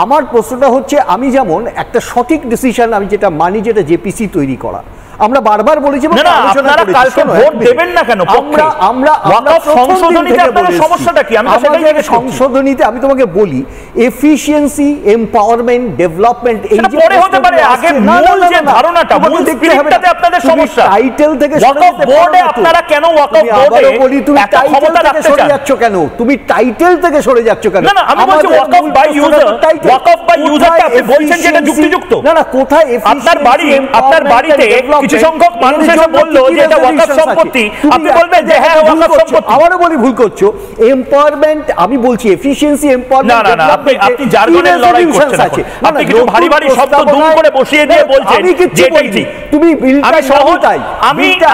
আমার প্রশ্নটা হচ্ছে, আমি যেমন একটা সঠিক ডিসিশন আমি যেটা মানি, যেটা জেপিসি তৈরি করা, আমরা বারবার বলেছি, আপনারা কালকে ভোট দেবেন না কেন? আমরা সংশোধনীতে আপনাদের সমস্যাটা কি? আমি সেটাই সংশোধনীতে আমি তোমাকে বলি, এফিশিয়েন্সি, এমপাওয়ারমেন্ট, ডেভেলপমেন্ট, এই যে পরে হতে পারে, আগে মূল যে ধারণাটা, মূল স্পিরিটটাতে আপনাদের সমস্যা। টাইটেল থেকে ওয়াকফ বোর্ডে আপনারা কেন ওয়াকফ বোর্ডে বলি, তুমি টাইটেল থেকে সরে যাচ্ছ কেন? তুমি টাইটেল থেকে সরে যাচ্ছ কেন? না না, আমি বলছি ওয়াকফ বাই ইউজার, ওয়াকফ বাই ইউজারটা আপনি বলছেন যে এটা যুক্তিযুক্ত। না না, কোথায় আপনার বাড়িতে কিছু সংখ্যক মানুষ এসে বললো যে এটা ওয়াকফ সম্পত্তি, আপনি বলবেন যে হ্যাঁ ওয়াকফ সম্পত্তি। আমারও বলি ভুল করছো। এমপাওয়ারমেন্ট, আমি বলছি এফিশিয়েন্সি, এমপাওয়ারমেন্ট। না না, আপনি জার্গনের লড়াই করছেন, আপনি কিছু ভারী ভারী শব্দ দুম করে বসিয়ে দিয়ে বলছেন যে এটাই ঠিক। তুমি বিলটা সহজটাই,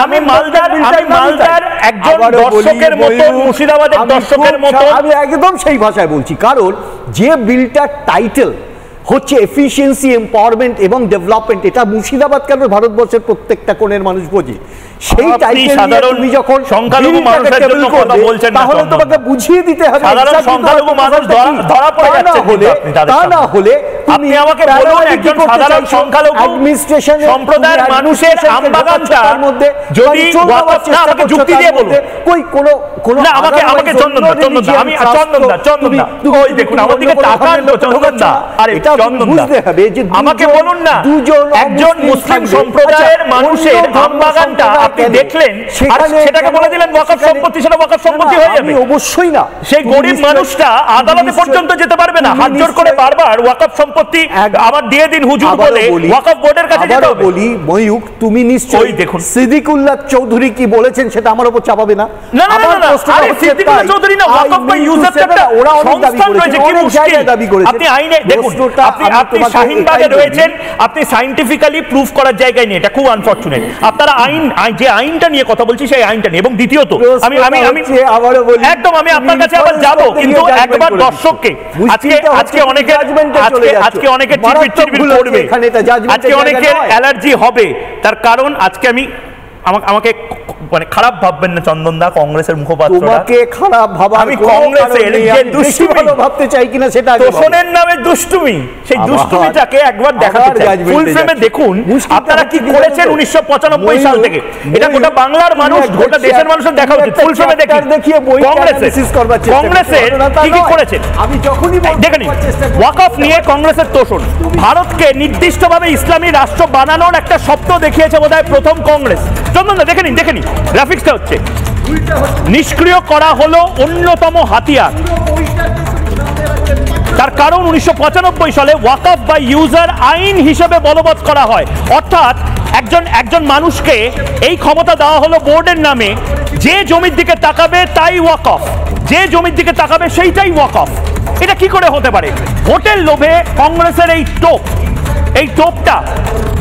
আমি মালদার একজন দর্শকের মতো, মুর্শিদাবাদের দর্শকের মতো, আমি একদম সেই ভাষায় বলছি, কারণ যে বিলটার টাইটেল হচ্ছে এফিশিয়েন্সি, এমপাওয়ারমেন্ট এবং ডেভেলপমেন্ট, এটা মুর্শিদাবাদ কেন ভারতবর্ষের প্রত্যেকটা কোণের মানুষ বোঝে। সেই টাইটেল তুমি যখন সংখ্যালঘু মানুষের জন্য কথা বলছেন, তাহলে তোমাকে বুঝিয়ে দিতে হবে সাধারণ সংখ্যালঘু মানুষ ধরা পড়ে যাচ্ছে। তা না হলে আপনি আমাকে বলুন, একজন সাধারণ সংখ্যালঘু অ্যাডমিনিস্ট্রেশন সম্প্রদায়ের মানুষের আমবাগানটার মধ্যে যদি আমাকে যুক্তি দিয়ে বলুন, না আমাকে চন্দনদা, আমি চন্দনদা ওই দেখুন আমার দিকে তাকান তো চন্দনদা, আরে চন্দনদা আমাকে বলুন না, একজন মুসলিম সম্প্রদায়ের মানুষের আমবাগানটা আপনি দেখলেন আর সেটাকে বলে দিলেন ওয়াকফ সম্পত্তি, সেটা ওয়াকফ সম্পত্তি হয়ে যাবে? অবশ্যই না। সেই গরিব মানুষটা আদালতে পর্যন্ত যেতে পারবে না, হাত জোড় করে বারবার ওয়াকফ সম্পত্তি আমার দিয়ে দিন হুজুর বলে ওয়াকফ বোর্ডের কাছে যেতে হবে। বলি ময়ূক, তুমি নিশ্চয়ই দেখুন সিদ্দিকুল্লাহ চৌধুরী কি বলেছেন, সেটা আমার উপর চাপাবে না। না না না, আরে সিদ্দিকুল্লাহ চৌধুরী না, ওয়াকফ বাই ইউজার একটা সংস্থান রয়েছে, কি মুশকিল? আপনি আইনে দেখুন, আপনি শাহিনবাগে রয়েছেন, আপনি সায়েন্টিফিক্যালি প্রুফ করার জায়গায় নেই, এটা খুব আনফরচুনেট। আপনারা যে আইনটা নিয়ে কথা বলছি সেই আইনটা নিয়ে, এবং দ্বিতীয়ত আমি একদম আমি আপনার কাছে আবার যাব, কিন্তু একবার দর্শককে আজকে অনেকে চিরবির করবে, আজকে অনেকের অ্যালার্জি হবে, তার কারণ আজকে আমাকে মানে খারাপ ভাববেন না চন্দনদা, কংগ্রেসের মুখপাত্র, তোমাকে খারাপ ভাবা, আমি কংগ্রেসের যে দুষ্টুমি ভাবতে চাই কিনা সেটা, তোষণের নামে দুষ্টুমি, সেই দুষ্টুমিটাকে একবার দেখাতে চাই। ফুল ফ্রেমে দেখুন আপনারা কি করেছেন 1995 সাল থেকে, এটা গোটা বাংলার মানুষ, গোটা দেশের মানুষের দেখা উচিত। ফুল ফ্রেমে দেখিয়ে কংগ্রেসের কি কি করেছেন আমি যখনই দেখে নিন। ওয়াকফ নিয়ে কংগ্রেসের তোষণ, ভারতকে নির্দিষ্টভাবে ইসলামী রাষ্ট্র বানানোর একটা স্বপ্ন দেখিয়েছে বোধহয় প্রথম কংগ্রেস। চন্দনদা দেখে নিন গ্রাফিক্সটা হচ্ছে, নিষ্ক্রিয় করা হলো অন্যতম হাতিয়ার। তার কারণ 1995 সালে ওয়াকফ বাই ইউজার আইন হিসেবে বলবৎ করা হয়, অর্থাৎ একজন মানুষকে এই ক্ষমতা দেওয়া হলো বোর্ডের নামে, যে জমির দিকে তাকাবে তাই ওয়াকফ, যে জমির দিকে তাকাবে সেইটাই ওয়াকফ। এটা কি করে হতে পারে? ভোটের লোভে কংগ্রেসের এই টোপটা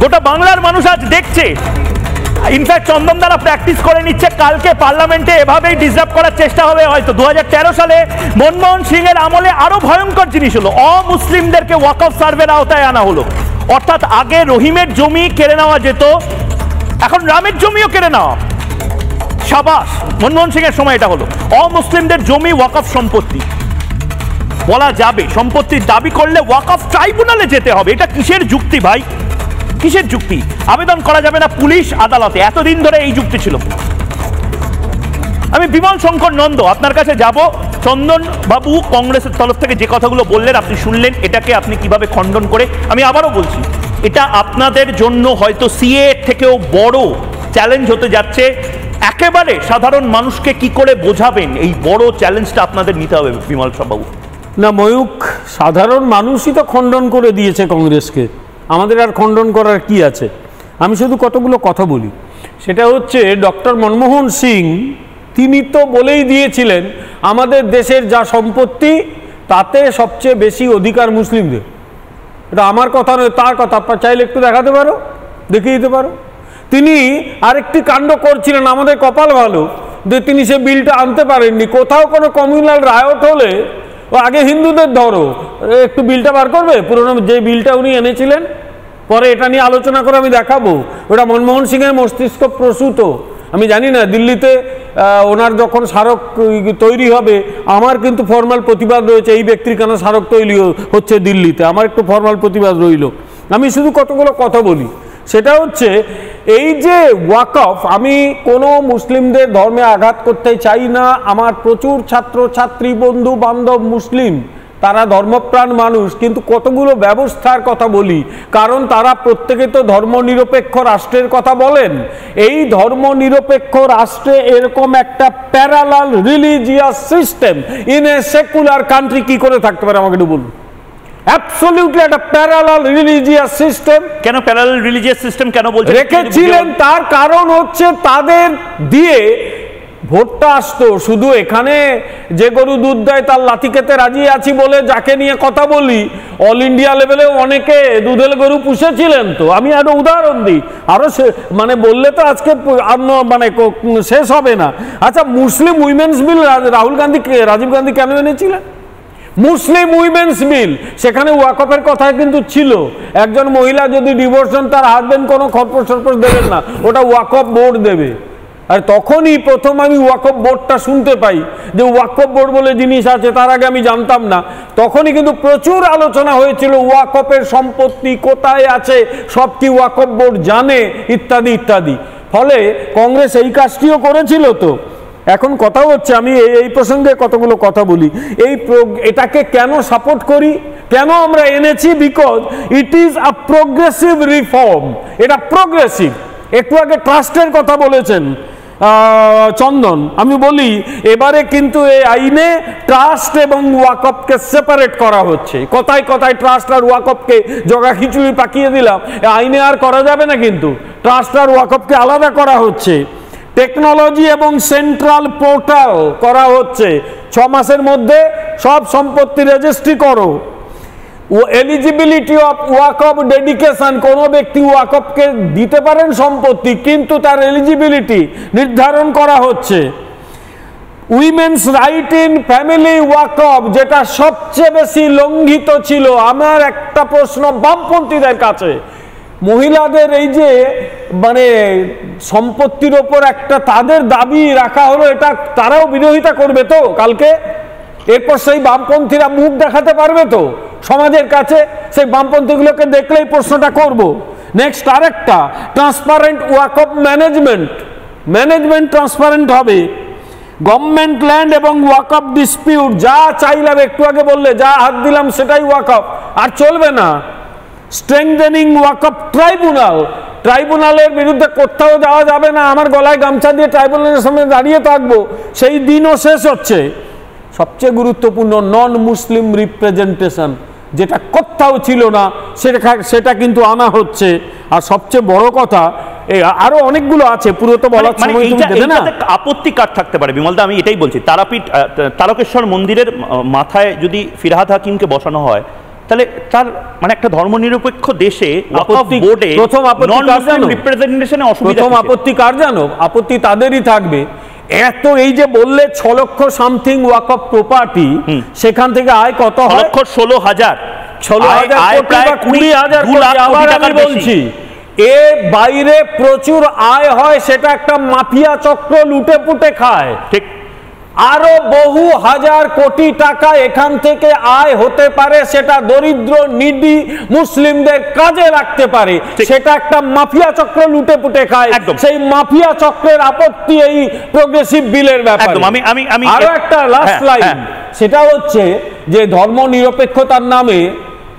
গোটা বাংলার মানুষ আজ দেখছে। ইনফ্যাক্ট চন্দন দ্বারা প্র্যাকটিস করে নিচ্ছে, কালকে পার্লামেন্টে এভাবেই ডিজার্ভ করার চেষ্টা হবে হয়তো। 2013 সালে মনমোহন সিং এর আমলে আরো ভয়ঙ্কর জিনিস হলো, অমুসলিমদেরকে ওয়াকফ সার্ভের আওতায় আনা হলো। অর্থাৎ আগে রহিমের জমি কেড়ে নেওয়া যেত, এখন রামের জমিও কেড়ে নেওয়া। সাবাস, মনমোহন সিং এর সময় এটা হলো। অমুসলিমদের জমি ওয়াকফ সম্পত্তি বলা যাবে, সম্পত্তির দাবি করলে ওয়াকফ ট্রাইব্যুনালে যেতে হবে। এটা কিসের যুক্তি ভাই, কিসের যুক্তি? আবেদন করা যাবে না পুলিশ আদালতে, এতদিন ধরে এই যুক্তি ছিল। আমি বিমল শঙ্কর নন্দ আপনার কাছে যাব। চন্দন বাবু কংগ্রেসের তরফ থেকে যে কথাগুলো বললেন আপনি শুনলেন, এটাকে আপনি কিভাবে খণ্ডন করে, আমি আবারও বলছি এটা আপনাদের জন্য হয়তো সিএ থেকেও বড় চ্যালেঞ্জ হতে যাচ্ছে। একেবারে সাধারণ মানুষকে কি করে বোঝাবেন, এই বড় চ্যালেঞ্জটা আপনাদের নিতে হবে বিমল বাবু। না ময়ূক, সাধারণ মানুষই তো খণ্ডন করে দিয়েছে কংগ্রেসকে, আমাদের আর খণ্ডন করার কি আছে? আমি শুধু কতগুলো কথা বলি। সেটা হচ্ছে ডক্টর মনমোহন সিং তিনি তো বলেই দিয়েছিলেন আমাদের দেশের যা সম্পত্তি তাতে সবচেয়ে বেশি অধিকার মুসলিমদের। এটা আমার কথা নয়, তার কথা। আপনার চাইলে একটু দেখাতে পারো, দেখিয়ে দিতে পারো। তিনি আরেকটি কাণ্ড করছিলেন, আমাদের কপাল ভালো যে তিনি সে বিলটা আনতে পারেননি। কোথাও কোনো কমিউনাল রায়ট হলে ও আগে হিন্দুদের ধরো, একটু বিলটা বার করবে, পুরোনো যে বিলটা উনি এনেছিলেন, পরে এটা নিয়ে আলোচনা করে আমি দেখাবো। ওটা মনমোহন সিংয়ের মস্তিষ্ক প্রসূত। আমি জানি না দিল্লিতে ওনার যখন স্মারক তৈরি হবে, আমার কিন্তু ফর্মাল প্রতিবাদ রয়েছে এই ব্যক্তির কেন স্মারক তৈরি হচ্ছে দিল্লিতে, আমার একটু ফর্মাল প্রতিবাদ রইল। আমি শুধু কতগুলো কথা বলি। সেটা হচ্ছে এই যে ওয়াকফ, আমি কোনো মুসলিমদের ধর্মে আঘাত করতে চাই না। আমার প্রচুর ছাত্র ছাত্রী বন্ধু বান্ধব মুসলিম, তারা ধর্মপ্রাণ মানুষ, কিন্তু কতগুলো ব্যবস্থার কথা বলি, কারণ তারা প্রত্যেকে তো ধর্মনিরপেক্ষ রাষ্ট্রের কথা বলেন। এই ধর্মনিরপেক্ষ রাষ্ট্রে এরকম একটা parallel religious system in a secular country কি করে থাকতে পারে আমাকে একটু বলুন। অ্যাবসলিউটলি একটা প্যারালাল রিলিজিয়াস সিস্টেম। কেন প্যারালাল রিলিজিয়াস সিস্টেম কেন বলছেন? রেখেছিলেন, তার কারণ হচ্ছে তাদের দিয়ে ভোটটা আসতো। শুধু এখানে যে গরু দুধ দেয় তার লাথি খেতে রাজি আছি বলে যাকে নিয়ে কথা বলি, অল ইন্ডিয়া লেভেলে অনেকে দুধের গরু পুষেছিলেন। তো আমি একটা উদাহরণ দিই, আরো মানে বললে তো আজকে মানে শেষ হবে না। আচ্ছা, মুসলিম উইমেন্স বিল রাজীব গান্ধী কেন এনেছিলেন? মুসলিম উইমেন্স বিল, সেখানে ওয়াকফের কথা কিন্তু ছিল। একজন মহিলা যদি ডিভোর্স হন, তার হাজবেন্ড কোনো খরপোশ টরপোশ দেবেন না, ওটা ওয়াকফ বোর্ড দেবে। আর তখনই প্রথম আমি ওয়াকফ বোর্ডটা শুনতে পাই যে ওয়াকফ বোর্ড বলে জিনিস আছে, তার আগে আমি জানতাম না। তখনই কিন্তু প্রচুর আলোচনা হয়েছিল ওয়াকফের সম্পত্তি কোথায় আছে, সব কি ওয়াকফ বোর্ড জানে, ইত্যাদি ইত্যাদি। ফলে কংগ্রেস এই কাজটিও করেছিল। তো এখন কথা হচ্ছে, আমি এই প্রসঙ্গে কতগুলো কথা বলি। এটাকে কেন সাপোর্ট করি, কেন আমরা এনেছি? Because it is a progressive reform. এটা প্রোগ্রেসিভ। একটু আগে ট্রাস্টের কথা বলেছেন চন্দন, আমি বলি এবারে কিন্তু এই আইনে ট্রাস্ট এবং ওয়াকফকে সেপারেট করা হচ্ছে। কথায় কথায় ট্রাস্ট আর ওয়াকফকে জগা খিচুড়ি পাকিয়ে দিলাম, আইনে আর করা যাবে না, কিন্তু ট্রাস্ট আর ওয়াকফকে আলাদা করা হচ্ছে। টেকনোলজি এবং সেন্ট্রাল পোর্টাল করা হচ্ছে, 6 মাসের মধ্যে সব সম্পত্তি রেজিস্ট্রি করো। এলিজিবিলিটি অফ ওয়াকফ ডেডিকেশন, কোনো ব্যক্তি ওয়াকফকে দিতে পারেন সম্পত্তি, কিন্তু তার এলিজিবিলিটি নির্ধারণ করা হচ্ছে। উইমেন্স রাইট ইন ফ্যামিলি ওয়াকফ, যেটা সবচেয়ে বেশি লঙ্ঘিত ছিল। আমার একটা প্রশ্ন বামপন্থীদের কাছে, মহিলাদের এই যে মানে সম্পত্তির ওপর একটা তাদের দাবি রাখা হলো, এটা তারাও বিরোধিতা করবে তো কালকে? এরপর সেই বামপন্থীরা মুখ দেখাতে পারবে তো সমাজের কাছে? সেই বামপন্থীগুলোকে দেখলেই প্রশ্নটা করব। নেক্সট আরেকটা, ট্রান্সপারেন্ট ওয়াকফ ম্যানেজমেন্ট ট্রান্সপারেন্ট হবে। গভর্নমেন্ট ল্যান্ড এবং ওয়াকফ ডিসপিউট, যা চাইলাম একটু আগে বললে, যা হাত দিলাম সেটাই ওয়াকফ, আর চলবে না। স্ট্রেংথেনিং ওয়াকফ ট্রাইব্যুনালের বিরুদ্ধে কোথাও যাওয়া যাবে না। আমার গলায় গামছা দিয়ে ট্রাইব্যুনালের সামনে দাঁড়িয়ে থাকবো, সেই দিনও শেষ হচ্ছে। সবচেয়ে গুরুত্বপূর্ণ নন মুসলিম রিপ্রেজেন্টেশন, যেটা কোথাও ছিল না সেটা কিন্তু আনা হচ্ছে। আর সবচেয়ে বড় কথা আরো অনেকগুলো আছে, পুরো তো বলার সময় তুমি দেবে না। আপত্তি কার থাকতে পারে বিমলদা, আমি এটাই বলছি। তারাপীঠ তারকেশ্বর মন্দিরের মাথায় যদি ফিরহাদ হাকিমকে বসানো হয়, তাহলে তার মানে একটা ধর্মনিরপেক্ষ দেশে প্রথম আপত্তি কার জানো? আপত্তি তাদেরই থাকবে। এত এই যে বললে 6 লক্ষ সামথিং ওয়াকফ প্রপার্টি, সেখান থেকে আয় কত হয়? 16,000 20,000 আমি বলছি এর বাইরে প্রচুর আয় হয়, সেটা একটা মাফিয়া চক্র লুটে পুটে খায়। ঠিক, আরো বহু হাজার কোটি টাকা এখান থেকে আয় হতে পারে, সেটা দরিদ্র নিডি মুসলিমদের কাজে লাগতে পারে, সেটা একটা মাফিয়া চক্র লুটে পুটে খায়। সেই মাফিয়া চক্রের আপত্তি এই প্রোগ্রেসিভ বিলের ব্যাপারে। আরো একটা লাস্ট লাইন, সেটা হচ্ছে যে ধর্ম নিরপেক্ষতার নামে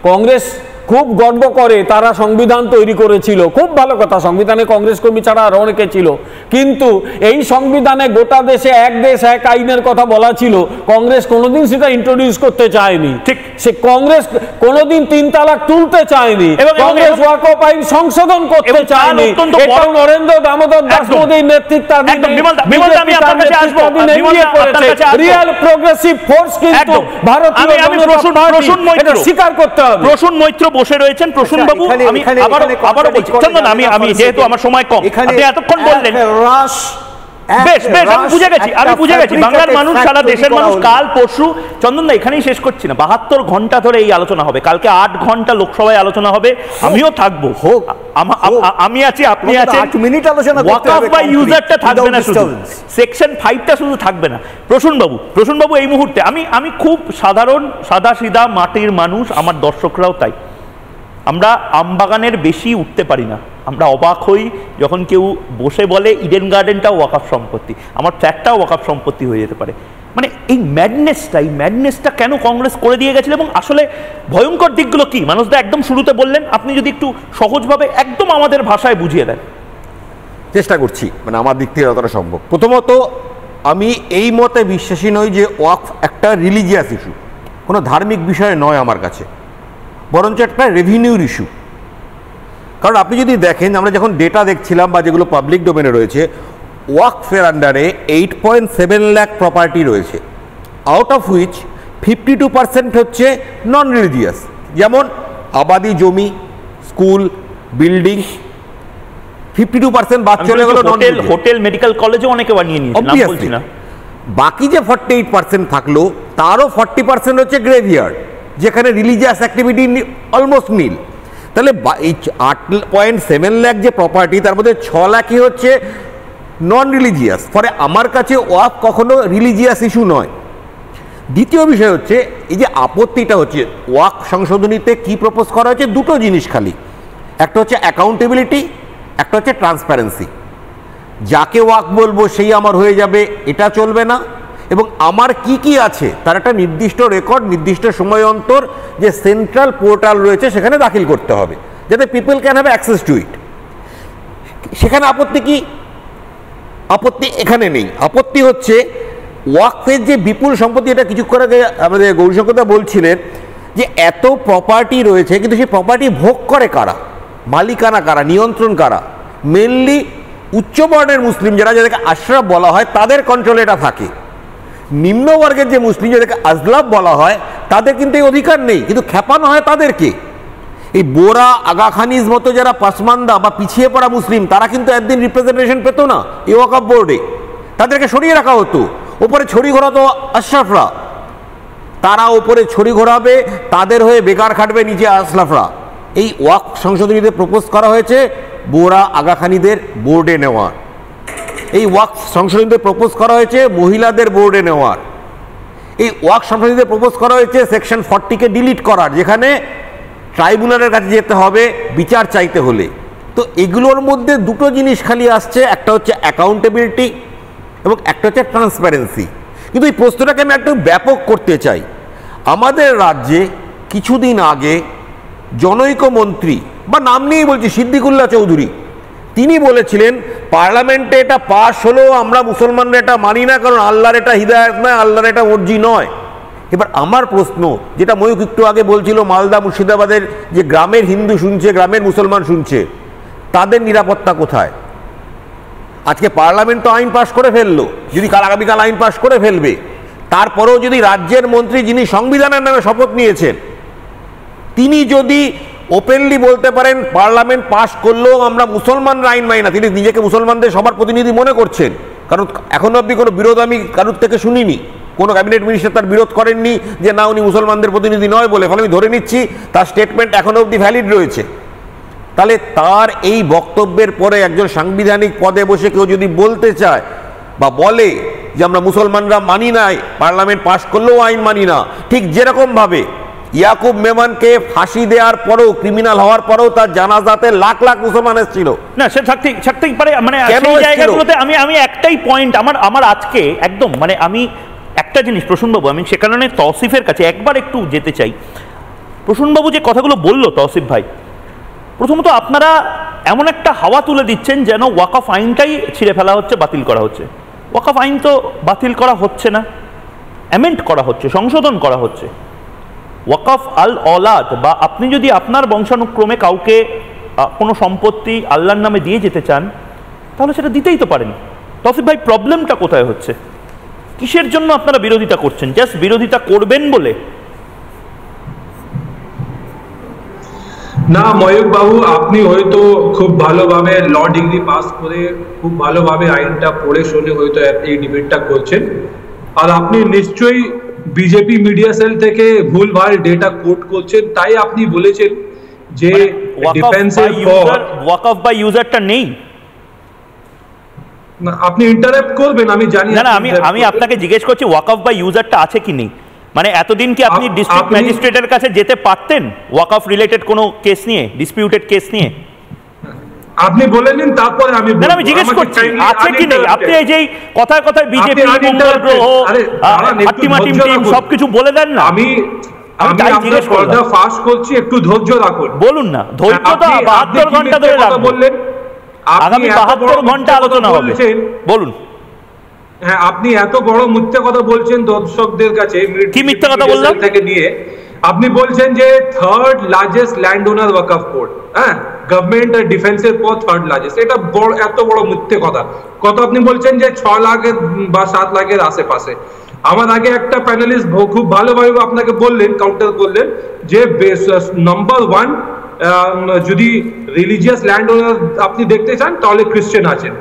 কংগ্রেস খুব গর্ব করে তারা সংবিধান তৈরি করেছিল, খুব ভালো কথা, সংবিধানে কংগ্রেস কর্মী ছাড়া আরো অনেকে ছিল, কিন্তু এই সংবিধানে গোটা দেশে এক দেশ এক আইনের কথা বলা ছিল, কংগ্রেস কোনোদিন সেটা ইন্ট্রোডিউস করতে চায়নি। ঠিক, সে কংগ্রেস কোনোদিন 3 তালাক তুলতে চায়নি, কংগ্রেস ওয়াকফ আইন সংশোধন করতে চায়নি। এটা নরেন্দ্র দামোদর দাস মোদীর নেতৃত্বাধীন রিয়েল প্রোগ্রেসিভ ফোর্স কিন্তু ভারতীয় জনতা পার্টি, এটা স্বীকার করতে হবে। প্রসূন মৈত্র বসে রয়েছেন। প্রসূন বাবু, আমি আবারও বলছি, চন্দন, আমি যেহেতু আমার সময় কম, আপনি এতক্ষণ বললেন, বেশ বেশ আমি বুঝে গেছি বাংলার মানুষ, সারা দেশের মানুষ কাল পরশু, চন্দন দা এখানেই শেষ করছি না, 72 ঘন্টা ধরে এই আলোচনা হবে, কালকে 8 ঘন্টা লোকসভায় আলোচনা হবে, আমিও থাকবো, হোক আমি আছি, আপনি আছেন, 8 মিনিট আলোচনা করতে হবে, ওয়াকফ বা ইউজারটা থাকবে না, শুধু সেকশন 5টা শুধু থাকবে না। প্রসূন বাবু এই মুহূর্তে আমি খুব সাধারণ সাদা সিধা মাটির মানুষ, আমার দর্শকরাও তাই, আমরা আমবাগানের বেশি উঠতে পারি না, আমরা অবাক হই যখন কেউ বসে বলে ইডেন গার্ডেনটাও ওয়াকফ সম্পত্তি, আমার ফ্ল্যাটটাও ওয়াকফ সম্পত্তি হয়ে যেতে পারে। মানে এই ম্যাডনেসটা কেন কংগ্রেস করে দিয়ে গেছিল, এবং আসলে ভয়ঙ্কর দিকগুলো কি মানুষদা একদম শুরুতে বললেন, আপনি যদি একটু সহজভাবে একদম আমাদের ভাষায় বুঝিয়ে দেন। চেষ্টা করছি, মানে আমার দিক থেকে যতটা সম্ভব। প্রথমত আমি এই মতে বিশ্বাসী নই যে ওয়াকফ একটা রিলিজিয়াস ইস্যু, কোনো ধার্মিক বিষয় নয় আমার কাছে, বরঞ্চ একটা রেভিনিউর ইস্যু। কারণ আপনি যদি দেখেন, আমরা যখন ডেটা দেখছিলাম বা যেগুলো পাবলিক ডোমেনে রয়েছে, ওয়াকফের আন্ডারে 8.7 লাখ প্রপার্টি রয়েছে, আউট অফ হুইচ 52% হচ্ছে নন রিলিজিয়াস, যেমন আবাদি জমি, স্কুল, বিল্ডিং, 52% বাদ চলে গেল হোটেল, মেডিকেল কলেজে অনেকে বানিয়ে নিয়েছে না। বাকি যে 48% থাকলো, তারও 40% হচ্ছে গ্রেভিয়ার্ড, যেখানে রিলিজিয়াস অ্যাক্টিভিটি অলমোস্ট নীল। তাহলে এই 8.7 লাখ যে প্রপার্টি, তার মধ্যে 6 লাখই হচ্ছে নন রিলিজিয়াস। ফলে আমার কাছে ওয়াকফ কখনো রিলিজিয়াস ইস্যু নয়। দ্বিতীয় বিষয় হচ্ছে, এই যে আপত্তিটা হচ্ছে ওয়াকফ সংশোধনীতে কি প্রপোজ করা হয়েছে, দুটো জিনিস খালি, একটা হচ্ছে অ্যাকাউন্টেবিলিটি, একটা হচ্ছে ট্রান্সপারেন্সি। যাকে ওয়াকফ বলবো সেই আমার হয়ে যাবে, এটা চলবে না, এবং আমার কি কি আছে তার একটা নির্দিষ্ট রেকর্ড, নির্দিষ্ট সময় অন্তর যে সেন্ট্রাল পোর্টাল রয়েছে সেখানে দাখিল করতে হবে, যাতে people can have access to it. সেখানে আপত্তি কি? আপত্তি এখানে নেই। আপত্তি হচ্ছে ওয়াকফের যে বিপুল সম্পত্তি, এটা কিছুক্ষণ আগে আমাদের গৌরীশঙ্করদা বলছিলেন যে এত প্রপার্টি রয়েছে, কিন্তু সেই প্রপার্টি ভোগ করে কারা, মালিকানা কারা, নিয়ন্ত্রণ কারা? মেনলি উচ্চবর্ণের মুসলিম যারা, যাদেরকে আশরাফ বলা হয়, তাদের কন্ট্রোলে এটা থাকে। নিম্নবর্গের যে মুসলিম যাদেরকে আজলাফ বলা হয়, তাদের কিন্তু এই অধিকার নেই, কিন্তু খেপানো হয় তাদেরকে। এই বোরা, আগাখানিজ মতো যারা পাসমান্দা বা পিছিয়ে পড়া মুসলিম, তারা কিন্তু একদিন রিপ্রেজেন্টেশন পেত না এই ওয়াকফ বোর্ডে, তাদেরকে সরিয়ে রাখা হতো। ওপরে ছড়ি ঘোরাতো আশরাফরা, তারা ওপরে ছড়ি ঘোরাবে, তাদের হয়ে বেকার খাটবে নিচে আশরাফরা। এই ওয়াকফ সংশোধনীতে প্রপোজ করা হয়েছে বোরা, আগাখানিদের বোর্ডে নেওয়ার। এই ওয়াকফ সংশোধনীতে প্রপোজ করা হয়েছে মহিলাদের বোর্ডে নেওয়ার। এই ওয়াকফ সংশোধনীতে প্রপোজ করা হয়েছে সেকশন 40কে ডিলিট করার, যেখানে ট্রাইব্যুনালের কাছে যেতে হবে বিচার চাইতে হলে। তো এগুলোর মধ্যে দুটো জিনিস খালি আসছে, একটা হচ্ছে অ্যাকাউন্টেবিলিটি এবং একটা হচ্ছে ট্রান্সপারেন্সি। কিন্তু এই প্রশ্নটাকে আমি একটু ব্যাপক করতে চাই। আমাদের রাজ্যে কিছুদিন আগে জনৈক মন্ত্রী, বা নাম নিয়েই বলছি, সিদ্দিকুল্লাহ চৌধুরী, তিনি বলেছিলেন পার্লামেন্টে এটা পাশ হলেও আমরা মুসলমানরা এটা মানি না, কারণ আল্লাহর এটা হিদায়াত নয়, আল্লাহর এটা মর্জি নয়। এবার আমার প্রশ্ন, যেটা ময়ূক একটু আগে বলছিল, মালদা মুর্শিদাবাদের যে গ্রামের হিন্দু শুনছে, গ্রামের মুসলমান শুনছে, তাদের নিরাপত্তা কোথায়? আজকে পার্লামেন্ট তো আইন পাশ করে ফেললো, যদি আগামীকাল আইন পাশ করে ফেলবে, তারপরেও যদি রাজ্যের মন্ত্রী যিনি সংবিধানের নামে শপথ নিয়েছেন তিনি যদি ওপেনলি বলতে পারেন পার্লামেন্ট পাশ করলেও আমরা মুসলমানরা আইন মানি না, তিনি নিজেকে মুসলমানদের সবার প্রতিনিধি মনে করছেন, কারণ এখনো অবধি কোনো বিরোধ আমি কারোর থেকে শুনিনি, কোনো ক্যাবিনেট মিনিস্টার তার বিরোধ করেননি যে না উনি মুসলমানদের প্রতিনিধি নয় বলে, ফলে আমি ধরে নিচ্ছি তার স্টেটমেন্ট এখনো অবধি ভ্যালিড রয়েছে। তাহলে তার এই বক্তব্যের পরে একজন সাংবিধানিক পদে বসে কেউ যদি বলতে চায় বা বলে যে আমরা মুসলমানরা মানি নাই, পার্লামেন্ট পাশ করলেও আইন মানি না, ঠিক যেরকমভাবে ইয়াকুব মেমনকে ফাঁসি দেওয়ার পরেও, ক্রিমিনাল হওয়ার পরেও তার জানাজাতে লাখ লাখ মুসলমান এসেছিল না, সে থাকতেই পারে। মানে সেই জায়গাগুলোতে আমি একটাই পয়েন্ট আমার আজকে একদম মানে আমি একটা জিনিস প্রসূনবাবু, আমি সে কারণে তৌসিফের কাছে একবার একটু যেতে চাই। প্রসূনবাবু যে কথাগুলো বললো তৌসিফ ভাই, প্রথমত আপনারা এমন একটা হাওয়া তুলে দিচ্ছেন যেন ওয়াকফ আইনটাই ছিঁড়ে ফেলা হচ্ছে, বাতিল করা হচ্ছে। ওয়াকফ আইন তো বাতিল করা হচ্ছে না, অ্যামেন্ড করা হচ্ছে, সংশোধন করা হচ্ছে। ওয়াকফ আল অলাদ, বা আপনি যদি আপনার বংশানুক্রমে কাউকে কোনো সম্পত্তি আল্লাহর নামে দিয়ে যেতে চান তাহলে সেটা দিতেই তো পারেন। তৌসিফ ভাই, প্রবলেমটা কোথায় হচ্ছে? কিসের জন্য আপনারা বিরোধিতা করছেন? জাস্ট বিরোধিতা করবেন বলে? না ময়ূক বাবু, আপনি হয়তো খুব ভালোভাবে ল ডিগ্রি পাস করে খুব ভালোভাবে আইনটা পড়ে শুনে হয়তো এই ডিবেটটা করছেন, আর আপনি নিশ্চয়ই বিজেপি মিডিয়া সেল থেকে ভুলভাল ডেটা কোট করছেন, তাই আপনি বলেছেন যে ডিফেন্সের পর ওয়াকফ বাই ইউজারটা নেই। না, আপনি ইন্টারাপ্ট করবেন আমি জানি না। না, আমি আপনাকে জিজ্ঞেস করছি ওয়াকফ বাই ইউজারটা আছে কি নেই। মানে এতদিন কি আপনি ডিস্ট্রিক্ট ম্যাজিস্ট্রেটের কাছে যেতে পারতেন ওয়াকফ রিলেটেড কোনো কেস নিয়ে, ডিসপিউটেড কেস নিয়ে? আপনি বলে নিন, তারপরে আমি না, আমি জিজ্ঞেস করছি আছে কি নেই। আপনি এই যে কথায় কথায় বিজেপি, মঙ্গল গ্রহ, হাট্টিমাটিম টিম সবকিছু বলে দেন না। আমি জিজ্ঞেস করছি, ফাস্ট করছি, একটু ধৈর্য রাখুন। বলুন না, ধৈর্য তো 72 ঘন্টা ধরে রাখবো। বললেন আগামী 72 ঘন্টা আলোচনা হবে, বলুন। হ্যাঁ, আপনি এত বড় মিথ্যে কথা বলছেন দর্শকদের কাছে। কি মিথ্যে কথা বললাম? থেকে নিয়ে আপনি বলছেন যে থার্ড লার্জেস্ট ল্যান্ড ওনার ওয়াকফ বোর্ড, হ্যাঁ, গভর্নমেন্ট আর ডিফেন্সের পর থার্ড লার্জেস্ট। এটা বড়, এত বড় মিথ্যে কথা। কত আপনি বলছেন যে 6 লাখের বা 7 লাখের আশেপাশে। আমার আগে একটা প্যানেলিস্ট খুব ভালোভাবে আপনাকে বললেন, কাউন্টার করলেন যে নাম্বার 1 যদি রিলিজিয়াস ল্যান্ড ওনার আপনি দেখতে চান তাহলে খ্রিস্টান আছেন।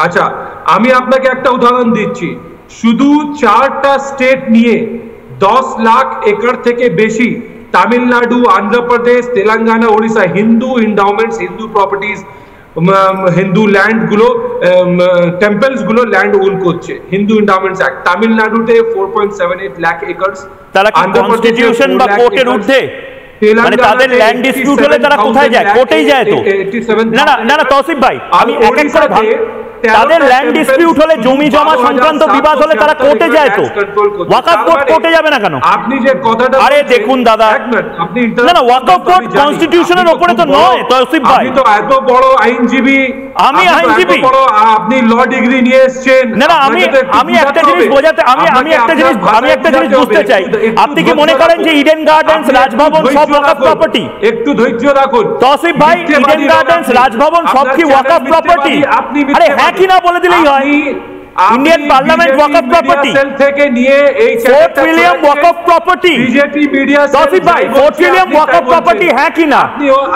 আচ্ছা, আমি আপনাকে একটা উদাহরণ দিচ্ছি। শুধু 4টা স্টেট নিয়ে 10 লাখ একর থেকে বেশি তামিলনাড়ু, অন্ধ্রপ্রদেশ, তেলেঙ্গানা, ওড়িশা হিন্দু এন্ডাওমেন্টস, হিন্দু প্রপার্টিজ, হিন্দু ল্যান্ড গুলো, টেম্পলস গুলো ল্যান্ড ওন করছে হিন্দু এন্ডাওমেন্টস অ্যাক্ট। তামিলনাড়ুতে 4.78 লাখ একরস। তারা কি কনস্টিটিউশন বা কোর্টের ঊর্ধ্বে? মানে তাদের ল্যান্ড ডিসপিউট হলে তারা কোথায় যায়? কোর্টেই যায় তো। না না না, তৌসিফ ভাই, আমি এক এক করে ভাগ, তাদের ল্যান্ড ডিসপিউট হলে, জমি জমা সংক্রান্ত বিবাদ হলে তারা কোর্টে যায় তো। ওয়াকফ বোর্ড কোর্টে যাবে না কেন? আপনি যে কথাটা, আরে দেখুন দাদা, না না, ওয়াকফ বোর্ড কনস্টিটিউশনের উপরে তো নয় তৌসিফ ভাই। আপনি তো এত বড় আইনজীবী, আমি আইনজীবী, আপনি ল ডিগ্রি নিয়ে এসেছেন। না না, আমি একটা জিনিস বোঝাতে, আমি একটা জিনিস বুঝতে চাই। আপনি কি মনে করেন যে ইডেন গার্ডেন্স, রাজভবন সব ওয়াকফ প্রপার্টি? একটু ধৈর্য রাখুন তৌসিফ ভাই, ইডেন গার্ডেন্স, রাজভবন সব কি ওয়াকফ প্রপার্টি? আরে হ্যাঁ কি না বলে দিলেই হয়। ইন্ডিয়ান পার্লামেন্ট ওয়াকফ প্রপার্টি থেকে নিয়ে এই ফোর্ট উইলিয়াম ওয়াকফ প্রপার্টি, বিজেপি মিডিয়া তৌসিফ ভাই, ফোর্ট উইলিয়াম ওয়াকফ প্রপার্টি হ্যাঁ কি না?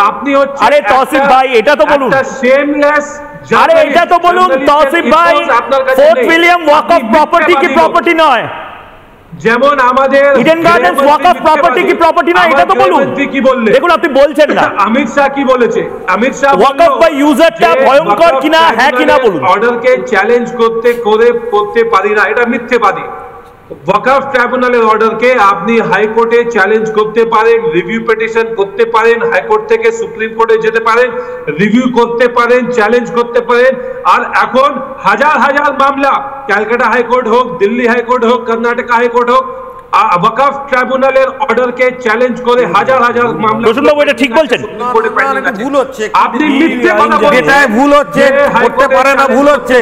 আপনি হচ্ছে, আরে তৌসিফ ভাই এটা তো বলুন, শেমলেস, আরে এটা তো বলুন তৌসিফ ভাই, ফোর্ট উইলিয়াম ওয়াকফ প্রপার্টি কি প্রপার্টি নয়? যেমন আমাদের ইডেন গার্ডেন্স ওয়াকফ প্রপার্টি কি প্রপার্টি নয়? এটা তো বলুন। কি বললেন দেখুন আপনি বলছেন না। অমিত শাহ কি বলেছে? অমিত শাহ ওয়াকফ বাই ইউজারটা ভয়ঙ্কর কিনা হ্যাঁ কিনা বলুন। অর্ডারকে চ্যালেঞ্জ করতে পারি না, এটা মিথ্যেবাদী। ওয়াকফ ট্রাইব্যুনালের অর্ডারকে আপনি হাইকোর্টে চ্যালেঞ্জ করতে পারেন, রিভিউ পিটিশন করতে পারেন, হাইকোর্ট থেকে সুপ্রিম কোর্টে যেতে পারেন, রিভিউ করতে পারেন, চ্যালেঞ্জ করতে পারেন। আর এখন হাজার হাজার মামলা, ক্যালকাটা হাইকোর্ট হোক, দিল্লি হাইকোর্ট হোক, কর্ণাটক হাইকোর্ট হোক, ওয়াকফ ট্রাইব্যুনালের অর্ডারকে চ্যালেঞ্জ করে হাজার হাজার মামলা। প্রসূনবাবু এটা ঠিক বলছেন, ভুল হচ্ছে, আপনি মিথ্যে কথা বলছেন, এটাই ভুল হচ্ছে, করতে পারে না, ভুল হচ্ছে।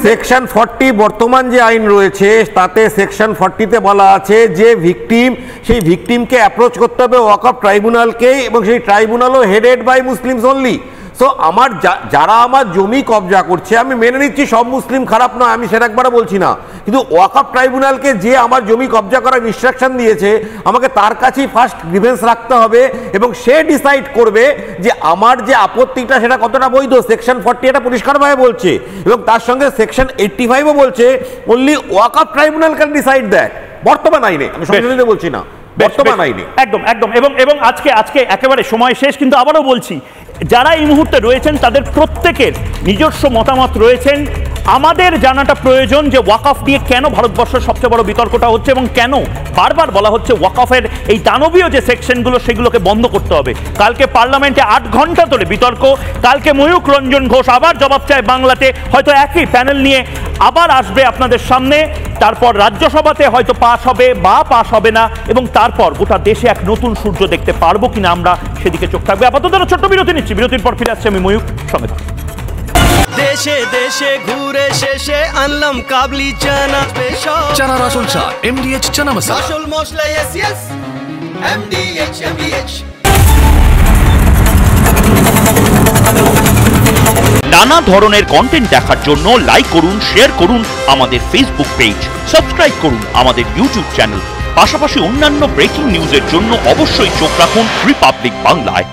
সেকশন 40 বর্তমান যে আইন রয়েছে তাতে সেকশন 40-তে বলা আছে যে ভিকটিম, সেই ভিকটিমকে অ্যাপ্রোচ করতে হবে ওয়াকফ ট্রাইব্যুনালকে, এবং সেই ট্রাইব্যুনালও headed by Muslims only. So আমার যারা আমার জমি কবজা করছে, আমি মেনে নিচ্ছি সব মুসলিম খারাপ নয়, আমি সেটা একবারও বলছি না, কিন্তু ওয়াকফ ট্রাইব্যুনালকে যে আমার জমি কবজা করার ইনস্ট্রাকশন দিয়েছে আমাকে তার কাছেই ফার্স্ট গ্রিভেন্স রাখতে হবে, এবং সে ডিসাইড করবে যে আমার যে আপত্তিটা সেটা কতটা বৈধ। সেকশন 40 এটা পরিষ্কারভাবে বলছে, এবং তার সঙ্গে সেকশন 85-ও বলছে only Waqf tribunal can decide that, বর্তমান আইনে, আমি সংশোধিত বলছি না, বর্তমান আইনে। একদম একদম। এবং আজকে একেবারে সময় শেষ, কিন্তু আবারও বলছি, যারা এই মুহূর্তে রয়েছেন তাদের প্রত্যেকের নিজস্ব মতামত রয়েছেন। আমাদের জানাটা প্রয়োজন যে ওয়াকফ নিয়ে কেন ভারতবর্ষের সবচেয়ে বড় বিতর্কটা হচ্ছে, এবং কেন বারবার বলা হচ্ছে ওয়াকফের এই দানবীয় যে সেকশনগুলো সেগুলোকে বন্ধ করতে হবে। কালকে পার্লামেন্টে 8 ঘন্টা ধরে বিতর্ক, কালকে ময়ূক রঞ্জন ঘোষ আবার জবাব চায় বাংলাতে, হয়তো একই প্যানেল নিয়ে আবার আসবে আপনাদের সামনে, তারপর রাজ্যসভাতে হয়তো পাশ হবে বা পাশ হবে না, এবং তারপর গোটা দেশে এক নতুন সূর্য দেখতে পারবো কিনা আমরা সেদিকে চোখ থাকবে। আপাতত ছোট্ট বিরতি নিচ্ছি, বিরতির পর ফিরে আসছে আমি ময়ূক সঙ্গে। দেশে দেশে ঘুরে শেষে আনলাম কাবলি চানা স্পেশাল, চানার আসল স্বাদ MDH চানা মশলা, আসল মশলা yes yes MDH। নানা ধরনের কন্টেন্ট দেখার জন্য লাইক করুন, শেয়ার করুন আমাদের ফেসবুক পেজ, সাবস্ক্রাইব করুন আমাদের ইউটিউব চ্যানেল, পাশাপাশি অন্যান্য ব্রেকিং নিউজের জন্য অবশ্যই চোখ রাখুন রিপাবলিক বাংলায়।